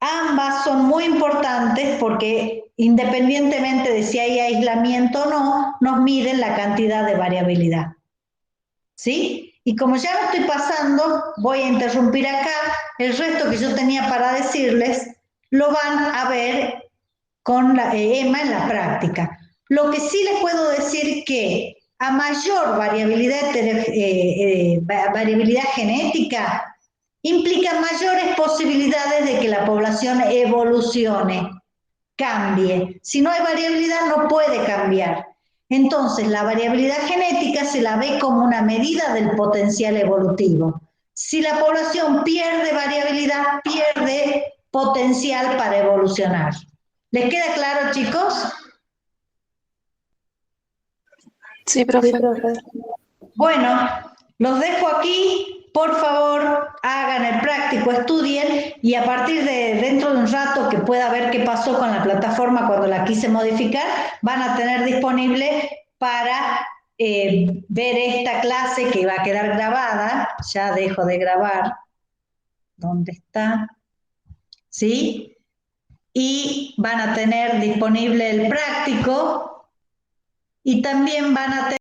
ambas son muy importantes porque independientemente de si hay aislamiento o no, nos miden la cantidad de variabilidad. ¿Sí? Y como ya me estoy pasando, voy a interrumpir acá. El resto que yo tenía para decirles lo van a ver con la Emma en la práctica. Lo que sí les puedo decir que a mayor variabilidad genética implica mayores posibilidades de que la población evolucione, cambie. Si no hay variabilidad no puede cambiar. Entonces la variabilidad genética se la ve como una medida del potencial evolutivo. Si la población pierde variabilidad, pierde potencial para evolucionar. ¿Les queda claro, chicos? Sí, profe. Sí, profe. Bueno, los dejo aquí. Por favor, hagan el práctico, estudien y a partir de dentro de un rato que pueda ver qué pasó con la plataforma cuando la quise modificar, van a tener disponible para ver esta clase que va a quedar grabada. Ya dejo de grabar. ¿Dónde está? ¿Sí? Y van a tener disponible el práctico y también van a tener